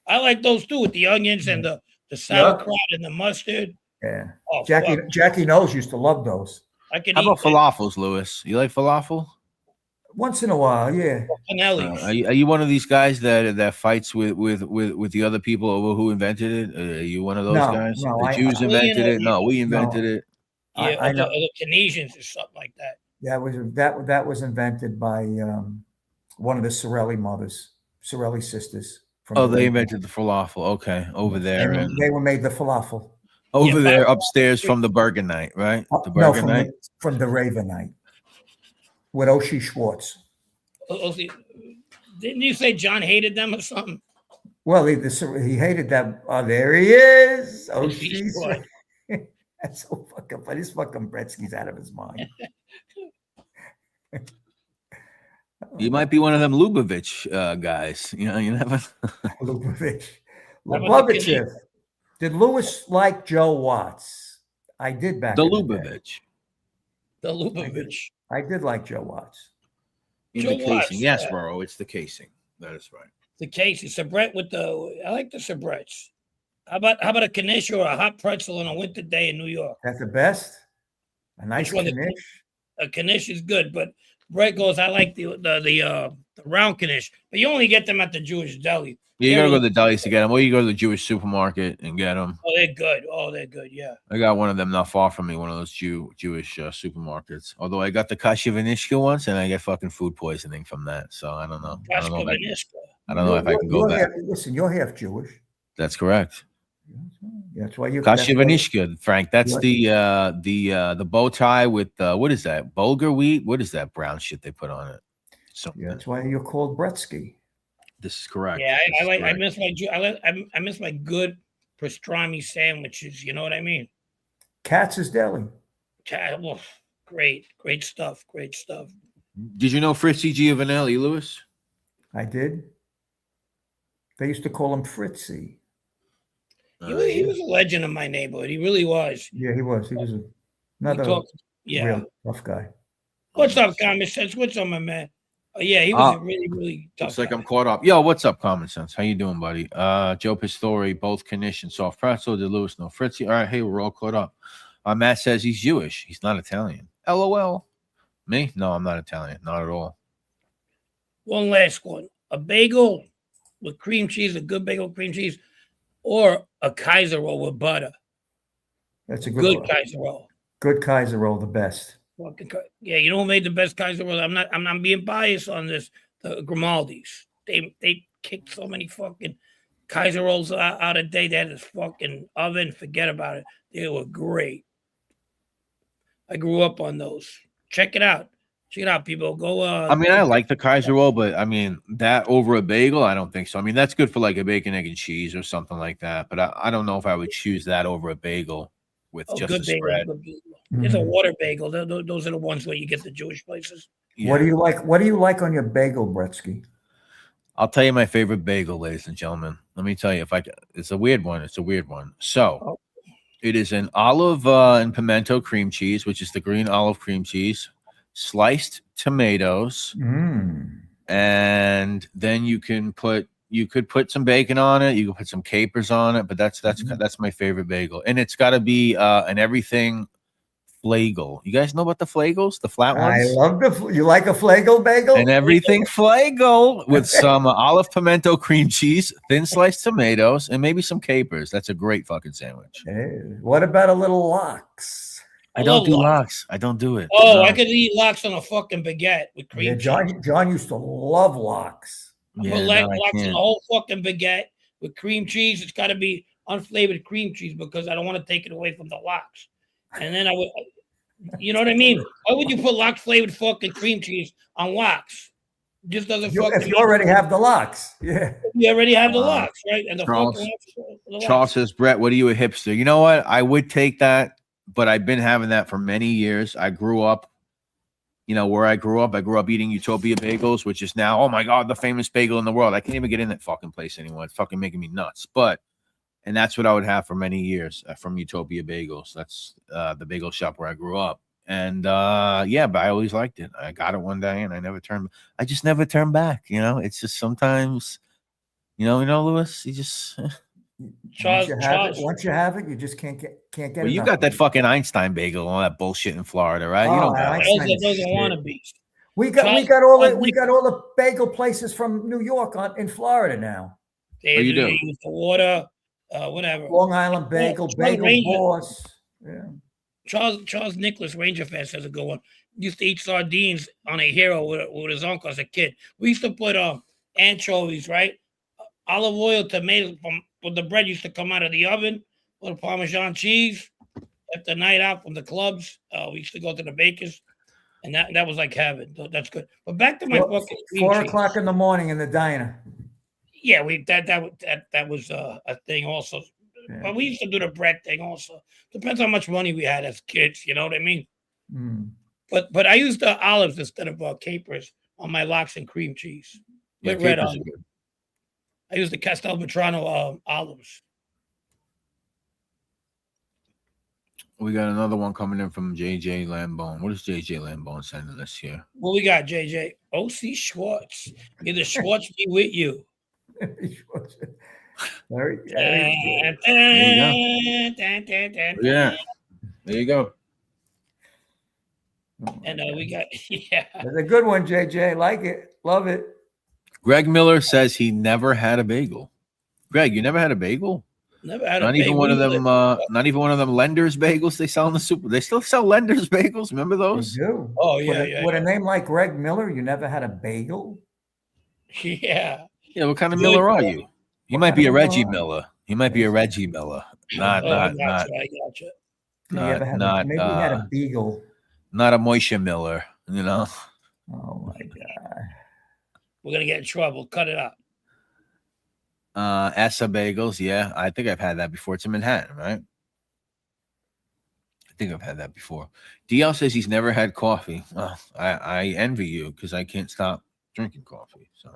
I like those too, with the onions and the sauerkraut and the mustard. Yeah. Oh, Jackie Knowles used to love those. I can. How eat about falafels, Lewis? You like falafel? Once in a while, yeah. Are you one of these guys that fights with the other people over who invented it? Are you one of those guys? No, the Jews invented it. No, we invented it. Yeah, I know. The Canadians or something like that. Yeah, that was invented by one of the Sorelli sisters. They invented the falafel. Okay, over there. They were made the falafel. Over there, upstairs from the Bergenite, right? The Bergenite? From the Ravenite. With Oshie Schwartz. Didn't you say John hated them or something? Well, he hated them. Oh, there he is. Oshie. That's so fucking funny. This fucking Bretsky's out of his mind. You might be one of them Lubavitch guys. You know, you never. Lubavitch. Did Lewis like Joe Watts? I did back the in Lubavitch. The Lubavitch. I did like Joe Watts. In the casing. Yes, bro. It's the casing. That is right. The casing. Sabret with I like the Sabrets. How about a knish or a hot pretzel on a winter day in New York? That's the best. A nice knish. A knish is good, but Brett goes, I like the round knish, but you only get them at the Jewish deli. Yeah, you gotta go to the delis to get them, or you go to the Jewish supermarket and get them. Oh, they're good. Oh, they're good. Yeah. I got one of them not far from me, one of those Jewish supermarkets. Although I got the kasha vanishka once, and I get fucking food poisoning from that. So I don't know. I don't know if I can go back. Listen, you're half Jewish. That's correct. That's why you kasha vanishka, Frank. That's the bow tie with what is that? Bulgur wheat? What is that brown shit they put on it? Yeah, that's why you're called Bretsky. This is correct. Yeah, I miss my good pastrami sandwiches. You know what I mean? Katz's Deli. Well, great stuff. Great stuff. Did you know Fritzy Giovanelli, Lewis? I did. They used to call him Fritzy. He was a legend in my neighborhood. He really was. Yeah, he was. He was another real tough guy. What's up, Common Sense? What's up, my man? Oh, yeah, he was a really, really tough Looks like guy. I'm caught up. Yo, what's up, Common Sense? How you doing, buddy? Joe Pistori, both knish and soft pretzel. Did Lewis know Fritzy? All right, hey, we're all caught up. Matt says he's Jewish. He's not Italian. LOL. Me? No, I'm not Italian. Not at all. One last one. A bagel with cream cheese, a good bagel with cream cheese, or a Kaiser roll with butter. That's a good Kaiser roll. Good Kaiser roll, the best. Yeah, you know who made the best Kaiser roll? I'm not being biased on this. The Grimaldi's. They kicked so many fucking Kaiser rolls out a day. They had this fucking oven. Forget about it. They were great. I grew up on those. Check it out. Check it out, people. Go. I mean, I like the Kaiser roll, but I mean that over a bagel, I don't think so. I mean, that's good for like a bacon, egg, and cheese or something like that. But I don't know if I would choose that over a bagel with just good a bagel. spread. Good bagel. There's a water bagel. Those are the ones where you get the Jewish places. Yeah. What do you like? What do you like on your bagel, Bretsky? I'll tell you my favorite bagel, ladies and gentlemen. Let me tell you, it's a weird one. It's a weird one. So it is an olive and pimento cream cheese, which is the green olive cream cheese, sliced tomatoes, and then you could put some bacon on it. You can put some capers on it, but that's my favorite bagel, and it's got to be an everything flagel. You guys know about the flagels, the flat ones? I love you like a flagel bagel? And everything flagel with some olive pimento cream cheese, thin sliced tomatoes, and maybe some capers. That's a great fucking sandwich. Hey, what about a little lox? I don't do lox. I don't do it. Oh, No. I could eat lox on a fucking baguette with cream cheese. John used to love lox. Yeah, Put no, lox in a whole fucking baguette with cream cheese. It's got to be unflavored cream cheese because I don't want to take it away from the lox. And then I would, you know what I mean? Why would you put lox flavored fucking cream cheese on lox? Just doesn't fucking. If you already have the lox, yeah. You already have the lox, right? And the Charles says, Brett, what are you, a hipster? You know what? I would take that, but I've been having that for many years. I grew up, where I grew up eating Utopia bagels, which is now, oh my God, the famous bagel in the world. I can't even get in that fucking place anymore. It's fucking making me nuts. And that's what I would have for many years from Utopia Bagels. That's the bagel shop where I grew up. And yeah, but I always liked it. I got it one day and I just never turned back. It's just sometimes, Louis, you just once you have it, you just can't get well, you got that fucking Einstein bagel and all that bullshit in Florida, right? Oh, you don't got those are wannabes. We got all the bagel places from New York in Florida now. They use the water. Whatever. Long Island Bagel, Bagel Boss. Yeah. Charles Nicholas Ranger fan says a good one. Used to eat sardines on a hero with his uncle as a kid. We used to put anchovies, right? Olive oil, tomatoes when the bread used to come out of the oven, with Parmesan cheese. After night out from the clubs, we used to go to the bakers, and that was like heaven. That's good. But back to my fucking 4 o'clock in the morning in the diner. Yeah, that was a thing also. Yeah. But we used to do the bread thing also. Depends how much money we had as kids, you know what I mean? But I used the olives instead of capers on my lox and cream cheese. Yeah, with red on. I used the Castelvetrano olives. We got another one coming in from JJ Lambone. What is JJ Lambone sending us here? Well, we got JJ OC Schwartz. May the Schwartz be with you. Very Yeah, there you go. And we got That's a good one, JJ. Like it, love it. Greg Miller says he never had a bagel. Greg, you never had a bagel? Never had not even one of them. Not even one of them Lender's bagels they sell in the super. They still sell Lender's bagels. Remember those? They do. Oh yeah, With a name like Greg Miller, you never had a bagel? Yeah. Yeah. What kind of Miller are you? You might be a Reggie Miller. You might be a Reggie Miller. Not. I gotcha. Maybe you had a beagle. Not a Moishe Miller. Oh my God. We're gonna get in trouble. Cut it out. Essa Bagels, yeah. I think I've had that before. It's in Manhattan, right? I think I've had that before. DL says he's never had coffee. Well, I envy you because I can't stop drinking coffee. So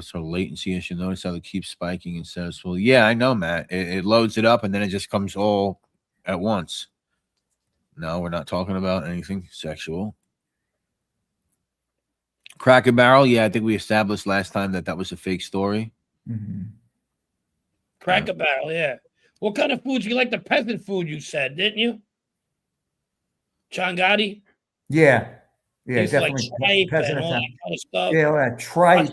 sort of latency issue. Notice how it keeps spiking and says, well, yeah, I know, Matt. It loads it up and then it just comes all at once. No, we're not talking about anything sexual. Cracker Barrel, yeah, I think we established last time that was a fake story. Cracker Barrel, yeah. What kind of foods you like? The peasant food, you said, didn't you? Changati? Yeah, definitely. Like tripe and all that kind of stuff. Yeah, all that tripe.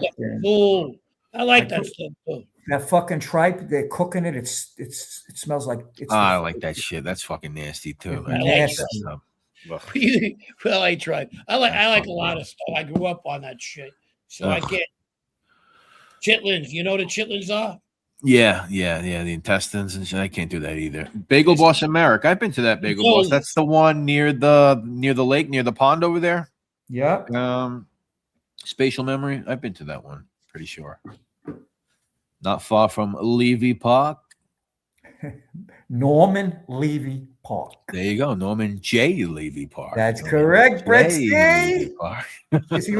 I like that stuff too. That fucking tripe, they're cooking it. It smells like. I like that shit. That's fucking nasty too. I like that stuff. Well, I tried. I like a lot of stuff. I grew up on that shit, so I get chitlins. You know what the chitlins are? Yeah. The intestines and shit. I can't do that either. Bagel Boss in Merrick. I've been to that Bagel Boss. That's the one near the lake, near the pond over there. Yeah. Spatial memory. I've been to that one. Pretty sure. Not far from Levy Park. Norman Levy Park. There you go, Norman J. Levy Park. That's Norman correct, Brett. Levy Park. Is he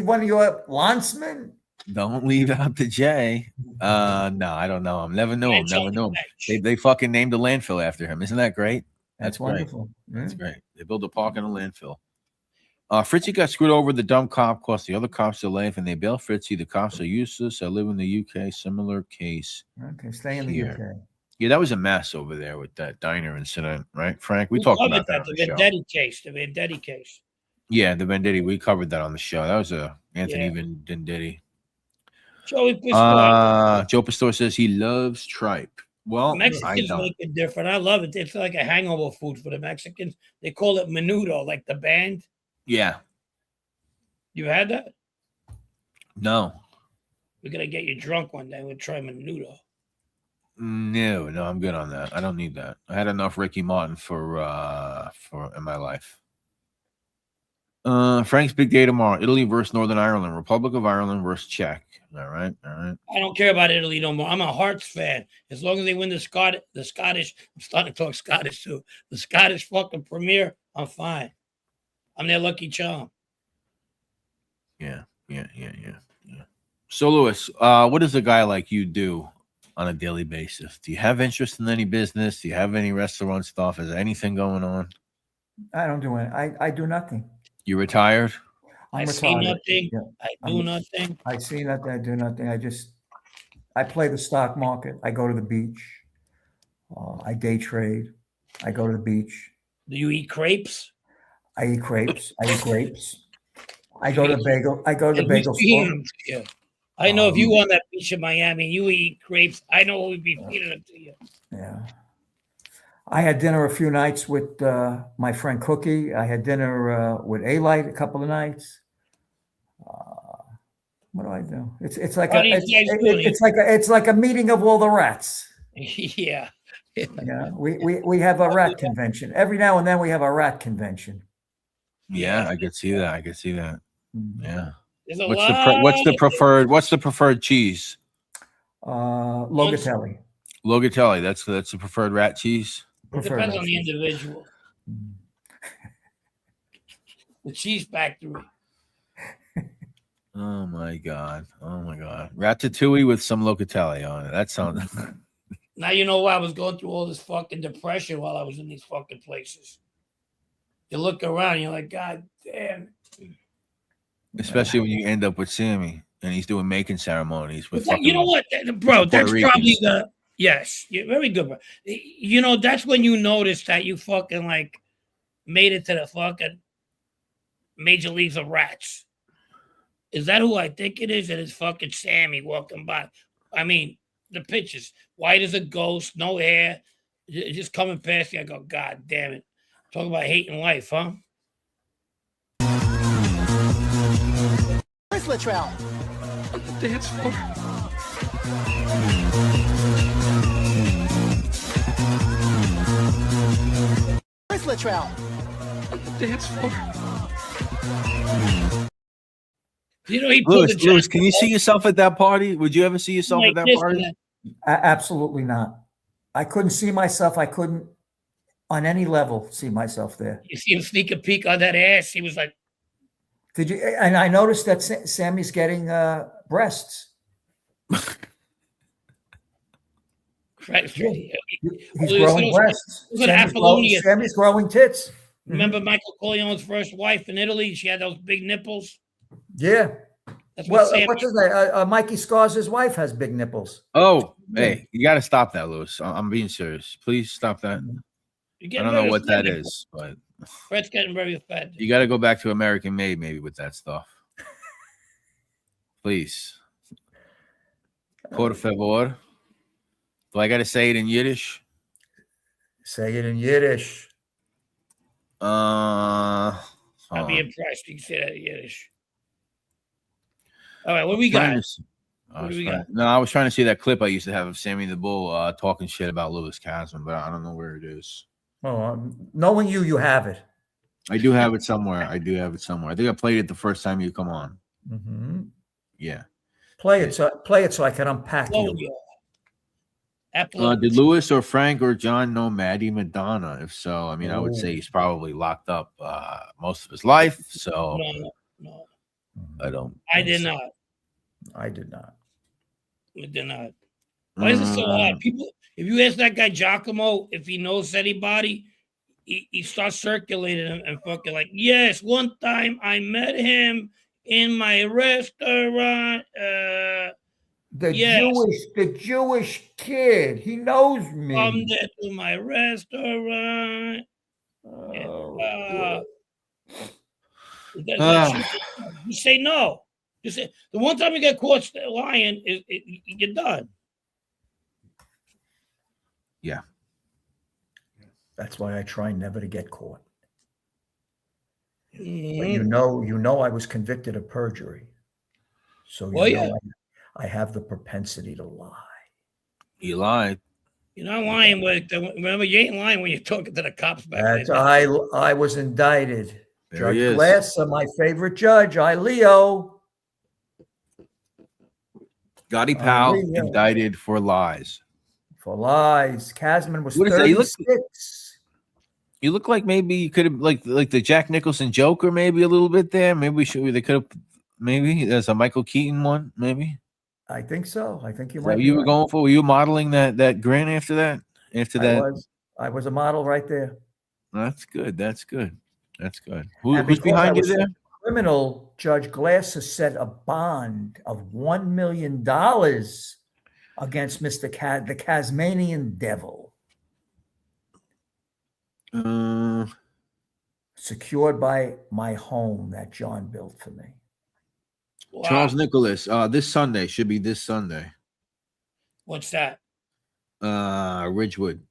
one of your landsmen? Don't leave out the J. No, I don't know him. Never knew him. Never knew him. They fucking named a landfill after him. Isn't that great? That's wonderful. That's great. They built a park in a landfill. Fritzy got screwed over the dumb cop, cost the other cops their life, and they bail Fritzy. The cops are useless. I live in the UK. Similar case. Okay, stay in the UK. Yeah, that was a mess over there with that diner incident, right, Frank? We talked about that on the show. The Vendetti case. Yeah, the Vendetti. We covered that on the show. That was a Anthony Vendetti. Joe Pastor says he loves tripe. Well, Mexicans make it different. I love it. It's like a hangover food for the Mexicans. They call it menudo, like the band. Yeah. You had that? No. We're gonna get you drunk one day. We'll try menudo. No, I'm good on that. I don't need that. I had enough Ricky Martin for in my life. Frank's big day tomorrow. Italy versus Northern Ireland. Republic of Ireland versus Czech. All right. I don't care about Italy no more. I'm a Hearts fan. As long as they win the Scottish, I'm starting to talk Scottish too. The Scottish fucking Premier, I'm fine. I'm their lucky charm. Yeah. So, Lewis, what does a guy like you do on a daily basis? Do you have interest in any business? Do you have any restaurant stuff? Is there anything going on? I don't do it. I do nothing. You retired? I'm retired. See nothing. Yeah. I do nothing. I see nothing. I do nothing. I play the stock market. I go to the beach. I day trade. I go to the beach. Do you eat crepes? I eat crepes. I eat grapes. I go to the bagel store. Yeah. I know if you on that beach in Miami, you eat crepes. I know we'd be feeding them to you. Yeah. I had dinner a few nights with my friend Cookie. I had dinner with A-Light a couple of nights. What do I do? It's like a meeting of all the rats. Yeah. Yeah. We have a rat convention. Every now and then we have a rat convention. Yeah, I could see that. Mm-hmm. Yeah. What's the preferred cheese? Locatelli. Locatelli. That's the preferred rat cheese. It depends on the individual. The cheese factory. Oh my god. Ratatouille with some Locatelli on it. That sounds. Now you know why I was going through all this fucking depression while I was in these fucking places. You look around, you're like, God damn. Especially when you end up with Sammy and he's doing making ceremonies with. You know what, bro? That's probably the yes. Very good, bro. You know, that's when you notice that you fucking like made it to the fucking major leagues of rats. Is that who I think it is? It is fucking Sammy walking by. I mean, the pictures, white as a ghost, no hair, just coming past you. I go, God damn it. Talk about hating life, huh? Where's Latrell? Dance floor. Where's Latrell? Dance floor. You know, he Lewis, can you see yourself at that party? Would you ever see yourself at that party? Absolutely not. I couldn't see myself. I couldn't, on any level, see myself there. You see him sneak a peek on that ass. He was like, "Did you?" And I noticed that Sammy's getting breasts. He's growing breasts. Sammy's growing tits. Remember Michael Corleone's first wife in Italy? She had those big nipples. Yeah. Well, what's his name? Mikey Scars' wife has big nipples. Oh, hey, you got to stop that, Lewis. I'm being serious. Please stop that. I don't know what that is, but Fred's getting very offended. You got to go back to American Made maybe with that stuff. Please. Por favor. Do I got to say it in Yiddish? Say it in Yiddish. I'll be impressed. You can say that in Yiddish. All right, what we got? What do we got? No, I was trying to see that clip I used to have of Sammy the Bull talking shit about Louis Kasman, but I don't know where it is. Oh, knowing you, you have it. I do have it somewhere. I think I played it the first time you come on. Mm-hmm. Yeah. Play it so I can unpack Oh, you. yeah. Upload. Did Louis or Frank or John know Maddie Madonna? If so, I mean, I would say Oh. he's probably locked up most of his life. So No. I don't. I did not. I did not. I did not. Why is it so hard? People, if you ask that guy Giacomo if he knows anybody, he starts circulating and fucking like, yes, one time I met him in my restaurant. The Jewish kid. He knows me. Come there to my restaurant. Oh, You say no. You say the one time you get caught lying, you're done. Yeah. that's why I try never to get caught. But Mhm. you know, I was convicted of perjury, so I have the propensity to lie. You lied. You're not lying remember, you ain't lying when you're talking to the cops back then. I was indicted. There he Judge is. Glasser, my favorite judge. Leo. Gotti Powell Leo. indicted for lies. For lies. Kasman was What is that? 36. You look like maybe you could have like the Jack Nicholson Joker, maybe a little bit there. Maybe they could have. Maybe there's a Michael Keaton one. Maybe. I think so. I think you Is might. that what be you were right. going for? Were you modeling that grin after that? I was a model right there. That's good. That's good. Who's Because behind I you was there? criminal, Judge Glasser set a bond of $1 million against Mr. the Tasmanian Devil, secured by my home that John built for me. Wow. Charles Nicholas. This Sunday should be this Sunday. What's that? Ridgewood.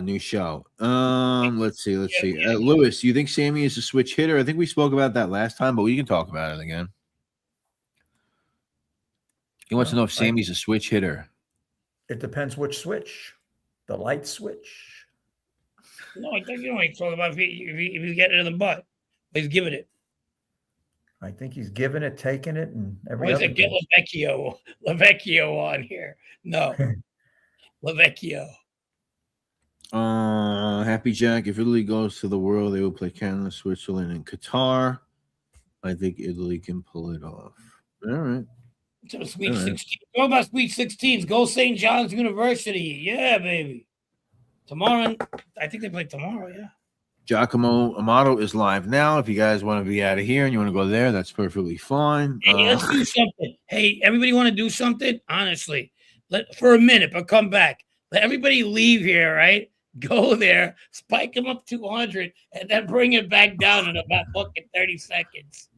New show. Let's see. Lewis, you think Sammy is a switch hitter? I think we spoke about that last time, but we can talk about it again. He wants to know if Sammy's a switch hitter. It depends which switch. The light switch. No, I think you know what he's talking about if he's getting it in the butt. He's giving it. I think he's giving it, taking it, and every Why is other it get thing. Lavecchio on here? No. Lavecchio. Happy Jack. If Italy goes to the World, they will play Canada, Switzerland, and Qatar. I think Italy can pull it off. All right. To the Sweet 16. Go about Sweet 16s. Go St. John's University. Yeah, baby. Tomorrow. I think they play tomorrow. Yeah. Giacomo Amato is live now. If you guys want to be out of here and you want to go there, that's perfectly fine. Hey, let's do something. Hey, everybody want to do something? Honestly, for a minute, but come back. Let everybody leave here, right? Go there, spike them up 200, and then bring it back down in about fucking 30 seconds.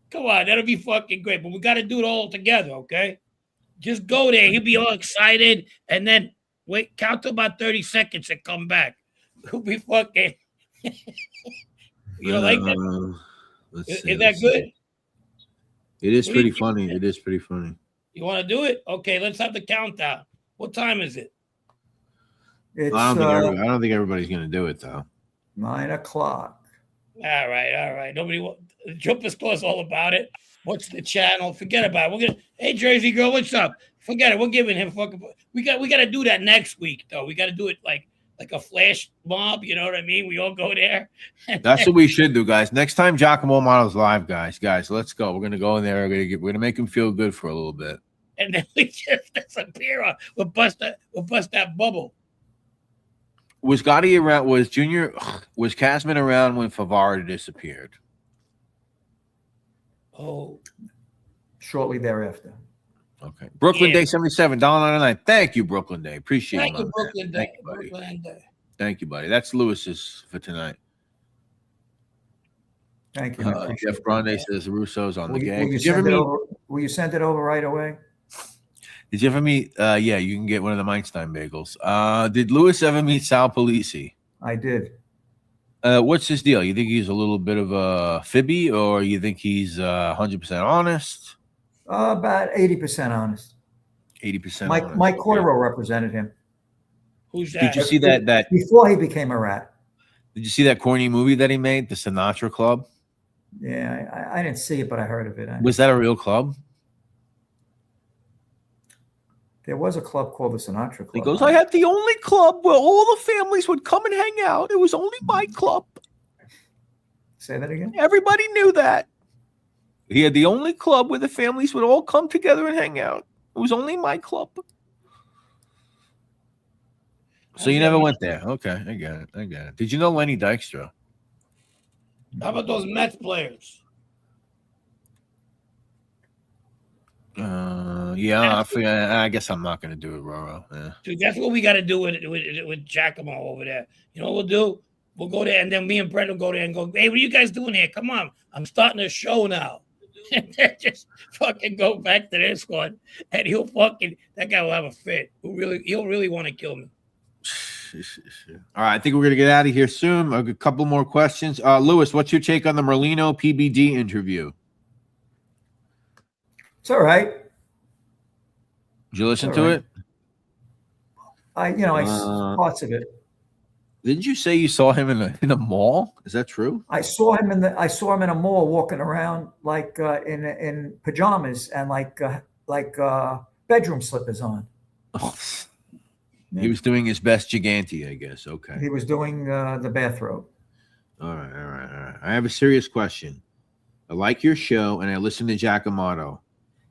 Come on, that'll be fucking great. But we got to do it all together, okay? Just go there. He'll be all excited, and then wait, count to about 30 seconds and come back. We'll be fucking. You don't like that? Is that good? It is pretty funny. It is pretty funny. You want to do it? Okay, let's have the countdown. What time is it? It's, I don't think everybody's going to do it, though. 9 o'clock. All right. Nobody. Jumper Store's all about it. What's the channel? Forget about it. Hey, Jersey girl, what's up? Forget it. We're giving him fucking. We got to do that next week, though. We got to do it like a flash mob. You know what I mean? We all go there. That's what we should do, guys. Next time Giacomo Model's live, guys, let's go. We're gonna go in there. We're gonna make him feel good for a little bit, and then we just disappear. We'll bust that bubble. Was Gotti around? Was Kasman around when Favara disappeared? Oh, shortly thereafter. Okay. Brooklyn Day 77, $1.99. Thank you, Brooklyn Day. Appreciate it. Thank you, Brooklyn Day. Brooklyn Day. Thank you, buddy. That's Lewis's for tonight. Thank you. Jeff Grande says Russo's on the gang. Will you send it over right away? Did you ever meet? Yeah, you can get one of the Meinstein bagels. Did Lewis ever meet Sal Polisi? I did. What's his deal? You think he's a little bit of a fibby, or you think he's 100% honest? About 80% honest. 80%. Mike Coiro represented him. Who's that? Did you see that before he became a rat? Did you see that corny movie that he made, the Sinatra Club? Yeah, I didn't see it, but I heard of it. Was that a real club? There was a club called the Sinatra Club. He goes, I had the only club where all the families would come and hang out. It was only my club. Say that again? Everybody knew that. He had the only club where the families would all come together and hang out. It was only my club. So you never went there. Okay, I get it. Did you know Lenny Dykstra? How about those Mets players? Yeah, I guess I'm not going to do it, Roro. Yeah. Dude, that's what we got to do with Giacomo over there. You know what we'll do? We'll go there, and then me and Brett will go there and go, hey, what are you guys doing here? Come on. I'm starting a show now. And then just fucking go back to this one. And that guy will have a fit. He'll really want to kill me. All right, I think we're going to get out of here soon. A couple more questions. Lewis, what's your take on the Merlino PBD interview? It's all right. Did you listen to it? I saw parts of it. Didn't you say you saw him in a mall? Is that true? I saw him in a mall walking around like in pajamas and like bedroom slippers on. Oh. He was doing his best gigante, I guess. Okay. He was doing the bathrobe. All right. I have a serious question. I like your show, and I listen to Giacomo.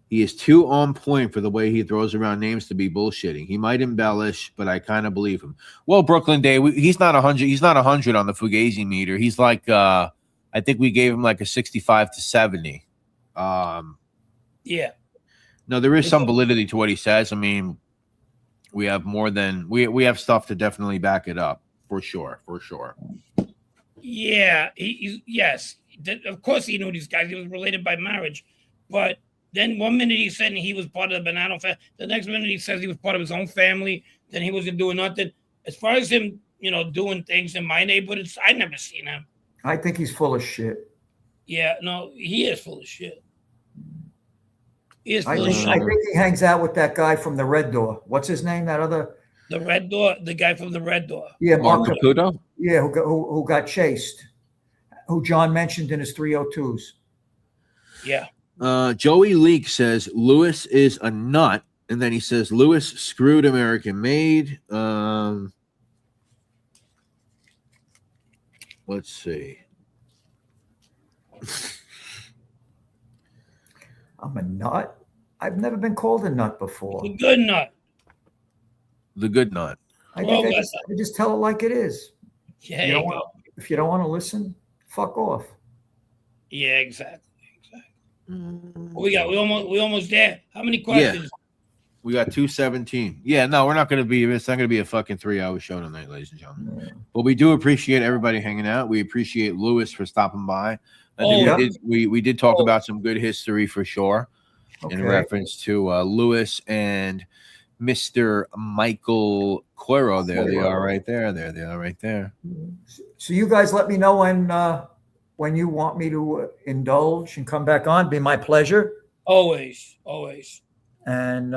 He is too on point for the way he throws around names to be bullshitting. He might embellish, but I kind of believe him. Well, Brooklyn Day, he's not 100. He's not 100 on the Fugazi meter. He's like, I think we gave him like a 65 to 70. Yeah. No, there is some validity to what he says. I mean, we have more than we have stuff to definitely back it up for sure. Yeah. Yes. Of course, he knew these guys. He was related by marriage, but. Then 1 minute he said he was part of the Bonanno family. The next minute he says he was part of his own family. Then he wasn't doing nothing. As far as him, doing things in my neighborhood, I never seen him. I think he's full of shit. Yeah, no, he is full of shit. I think he hangs out with that guy from the Red Door. What's his name? The Red Door, the guy from the Red Door. Yeah, Mark Caputo. Yeah, who got chased? Who John mentioned in his 302s. Yeah. Joey Leak says Lewis is a nut, and then he says Lewis screwed American Made. Let's see. I'm a nut. I've never been called a nut before. The good nut. The good nut. I just tell it like it is. Yeah. If you don't want to listen, fuck off. Yeah, exactly. We almost there. How many questions? Yeah. We got 217. Yeah, no, it's not going to be a fucking 3-hour show tonight, ladies and gentlemen. Yeah. But we do appreciate everybody hanging out. We appreciate Lewis for stopping by. We did talk about some good history for sure, in reference to Lewis and Mr. Michael Coiro. There they are right there. They are right there. So you guys let me know when you want me to indulge and come back on. Be my pleasure. Always. And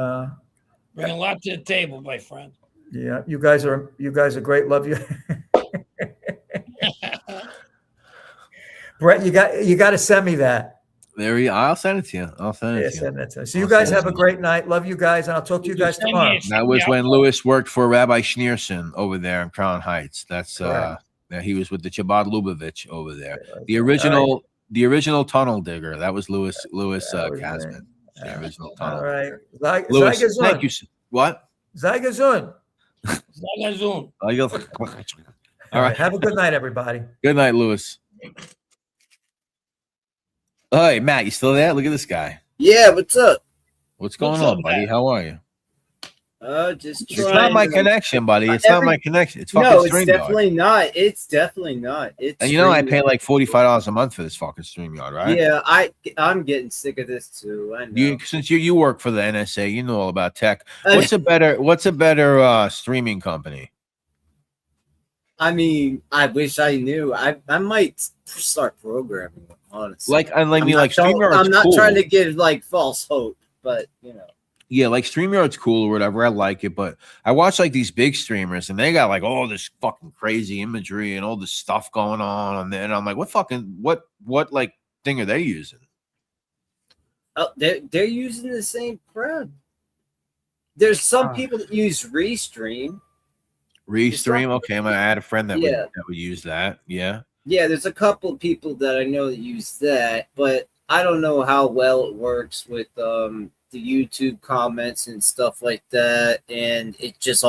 bring a lot to the table, my friend. Yeah, you guys are great. Love you. Brett, you got to send me that. I'll send it to you. Send it to you. So you guys have a great night. Love you guys, and I'll talk to you guys tomorrow. That was when Lewis worked for Rabbi Schneerson over there in Crown Heights. That's he was with the Chabad Lubavitch over there. The original tunnel digger. That was Lewis Kasman. The original tunnel. All right. Lewis, thank you. What? Zagazun. All right. Have a good night, everybody. Good night, Lewis. Hey, Matt, you still there? Look at this guy. Yeah, what's up? What's going on, buddy? How are you? Just it's not my connection, buddy. It's not my connection. It's fucking StreamYard. It's definitely not. It's definitely not. And I pay like $45 a month for this fucking StreamYard, right? Yeah, I'm getting sick of this too. I know. Since you work for the NSA, you know all about tech. What's a better streaming company? I mean, I wish I knew. I might start programming, honestly. Like, I mean, like I'm StreamYard's not cool. trying to give like false hope, but you know. Yeah, like StreamYard's cool or whatever. I like it, but I watch like these big streamers and they got like all this fucking crazy imagery and all this stuff going on, and I'm like, what like thing are they using? Oh, they're using the same crap. There's some people that use Restream. Restream, okay. I had a friend that Yeah. would use that. Yeah. Yeah, there's a couple of people that I know that use that, but I don't know how well it works with the YouTube comments and stuff like that, and it just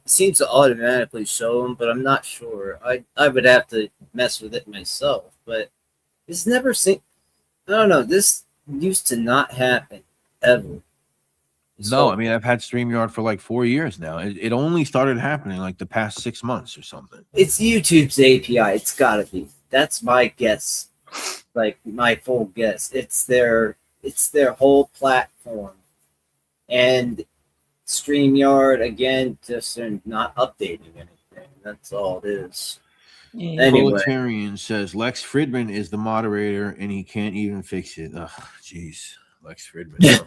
seems to automatically show them, but I'm not sure. I would have to mess with it myself, but it's never seen. I don't know. This used to not happen ever. No, I mean, I've had StreamYard for like 4 years now. It only started happening like the past 6 months or something. It's YouTube's API. It's gotta be. That's my guess. Like my full guess. It's their whole platform. And StreamYard, again, just they're not updating anything. That's all it is. Anyway. Proletarian says Lex Fridman is the moderator and he can't even fix it. Oh, jeez. Lex Fridman.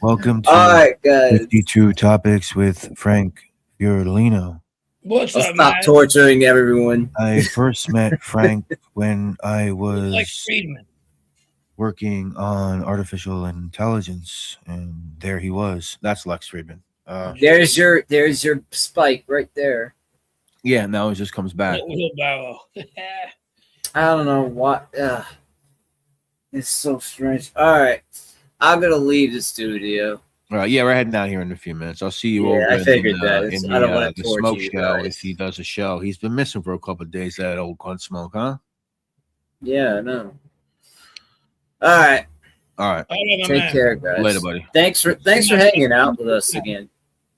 Welcome to all right, guys. 52 Topics with Frank Fiorellino. What's I'll up, stop man? torturing everyone. I first met Frank when I Like was Friedman. working on artificial intelligence, and there he was. That's Lex Friedman. There's your spike right there. Yeah, now it just comes back. Wheelbarrow. I don't know what. It's so strange. All right, I'm gonna leave the studio. All right, yeah, we're heading out here in a few minutes. I'll see you over I figured in, that. in I don't the, wanna the torture smoke you show guys. if he does a show. He's been missing for a couple of days, that old gun smoke, huh? Yeah, I know. All right, All right. All right, my take man. care, guys. Later, buddy. Thanks for hanging out with us again.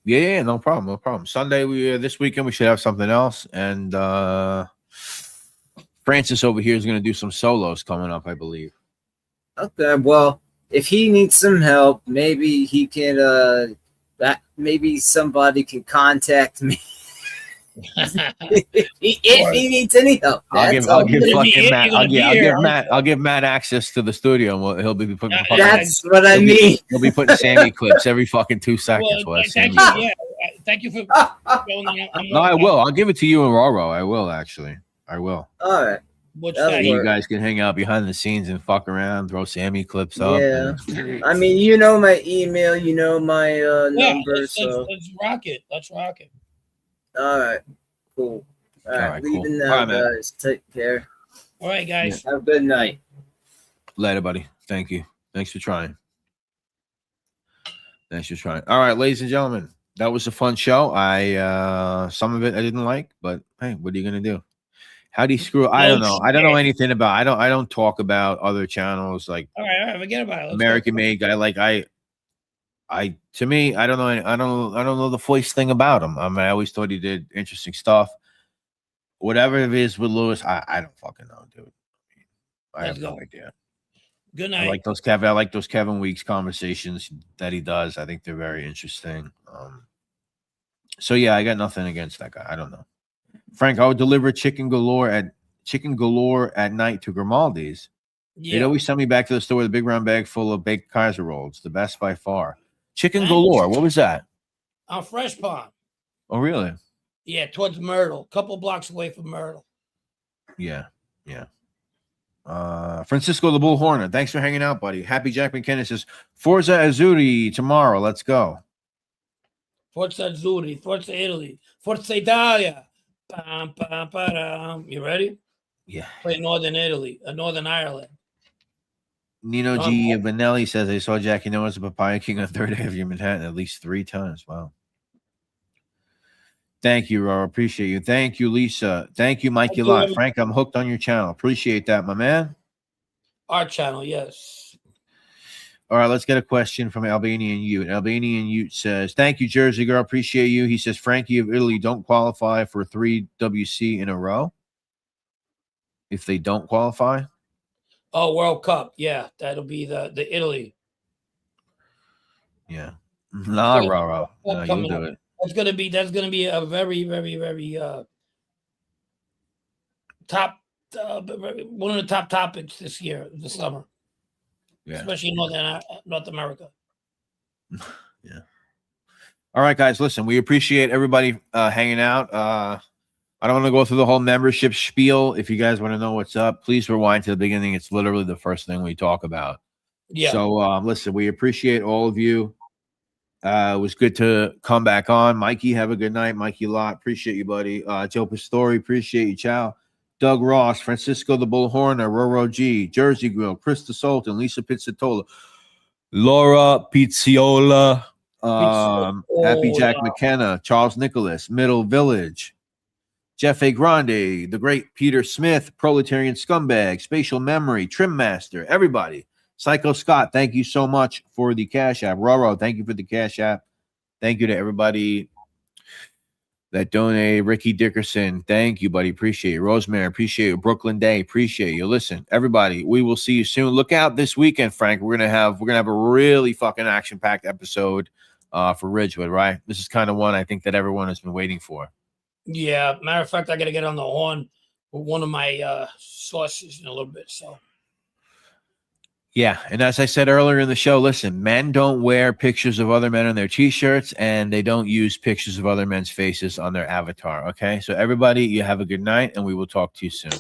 Yeah, no problem. Sunday, this weekend we should have something else, and Francis over here is going to do some solos coming up, I believe. Okay, well, if he needs some help, maybe he can. Maybe somebody can contact me if he needs any help. I'll give If fucking he Matt. ain't gonna be here, I'll give Matt access to the studio, and he'll be putting. That's what I mean. He'll be putting Sammy clips every fucking 2 seconds. well, Sammy. thank you for going No, I will. I'll give it to you and Roro. I will actually. I will. All right. What's That'll that? You work. guys can hang out behind the scenes and fuck around, throw Sammy clips up. Yeah. I mean, you know my email, you know my Yeah, number. let's rock it. Let's rock it. All right. Cool. All right. cool. Leaving All now, right, man. guys. Take care. All right, guys. Have a good night. Later, buddy. Thank you. Thanks for trying. All right, ladies and gentlemen, that was a fun show. Some of it I didn't like, but hey, what are you gonna do? How do you screw? I don't know. I don't know anything about. I don't talk about other channels like All right. Forget about it. Let's American go. Made Guy. Like to me, I don't know. I don't know the voice thing about him. I mean, I always thought he did interesting stuff. Whatever it is with Lewis, I don't fucking know, dude. I Let's have no go. idea. Good I night. like those Kevin Weeks conversations that he does. I think they're very interesting. So yeah, I got nothing against that guy. I don't know. Frank, I would deliver chicken galore at night to Grimaldi's. They'd Yeah. always send me back to the store with a big round bag full of baked Kaiser rolls. The best by far. Chicken galore. What was that? On Fresh Pond. Oh, really? Yeah, towards Myrtle. Couple blocks away from Myrtle. Yeah. Francisco the Bull Hornet. Thanks for hanging out, buddy. Happy Jack McKenna says Forza Azzurri tomorrow. Let's go. Forza Azzurri. Forza Italy. Forza Italia. Pam, pam, pam. You ready? Yeah. Play Northern Italy. Northern Ireland. Nino G. Vanelli says I saw Jackie Noah's a Papaya King on 3rd Avenue, Manhattan at least 3 times. Wow. Thank you, Roro. Appreciate you. Thank you, Lisa. Thank you, Mikey Lot. Frank, I'm hooked on your channel. Appreciate that, my man. Our channel, yes. All right, let's get a question from Albanian Ute. Albanian Ute says, thank you, Jersey Girl. Appreciate you. He says, Frankie of Italy don't qualify for 3 WC in a row. If they don't qualify? Oh, World Cup. Yeah, that'll be the Italy. Yeah. Nah, Roro. No, you do it. That's gonna be a very, very, very top one of the top topics this year, this summer. Yeah. Especially in North America. Yeah. All right, guys. Listen, we appreciate everybody hanging out. I don't want to go through the whole membership spiel. If you guys want to know what's up, please rewind to the beginning. It's literally the first thing we talk about. Yeah. So listen, we appreciate all of you. It was good to come back on. Mikey, have a good night. Mikey Lott, appreciate you, buddy. Joe Pastori, appreciate you. Ciao. Doug Ross, Francisco the Bullhorner, Roro G, Jersey Grill, Krista Sultan, Lisa Pizzatola, Laura Pizziola, Happy Jack McKenna, Charles Nicholas, Middle Village, Jeff A. Grande, the great Peter Smith, Proletarian Scumbag, Spatial Memory, Trim Master, everybody. Psycho Scott, thank you so much for the Cash App. Roro, thank you for the Cash App. Thank you to everybody that donated. Ricky Dickerson, thank you, buddy. Appreciate you. Rosemary, appreciate you. Brooklyn Day, appreciate you. Listen, everybody, we will see you soon. Look out this weekend, Frank. We're gonna have a really fucking action-packed episode for Ridgewood, right? This is kind of one I think that everyone has been waiting for. Yeah. Matter of fact, I gotta get on the horn with one of my sources in a little bit. So yeah, and as I said earlier in the show, listen, men don't wear pictures of other men on their t-shirts, and they don't use pictures of other men's faces on their avatar, okay? So everybody, you have a good night, and we will talk to you soon.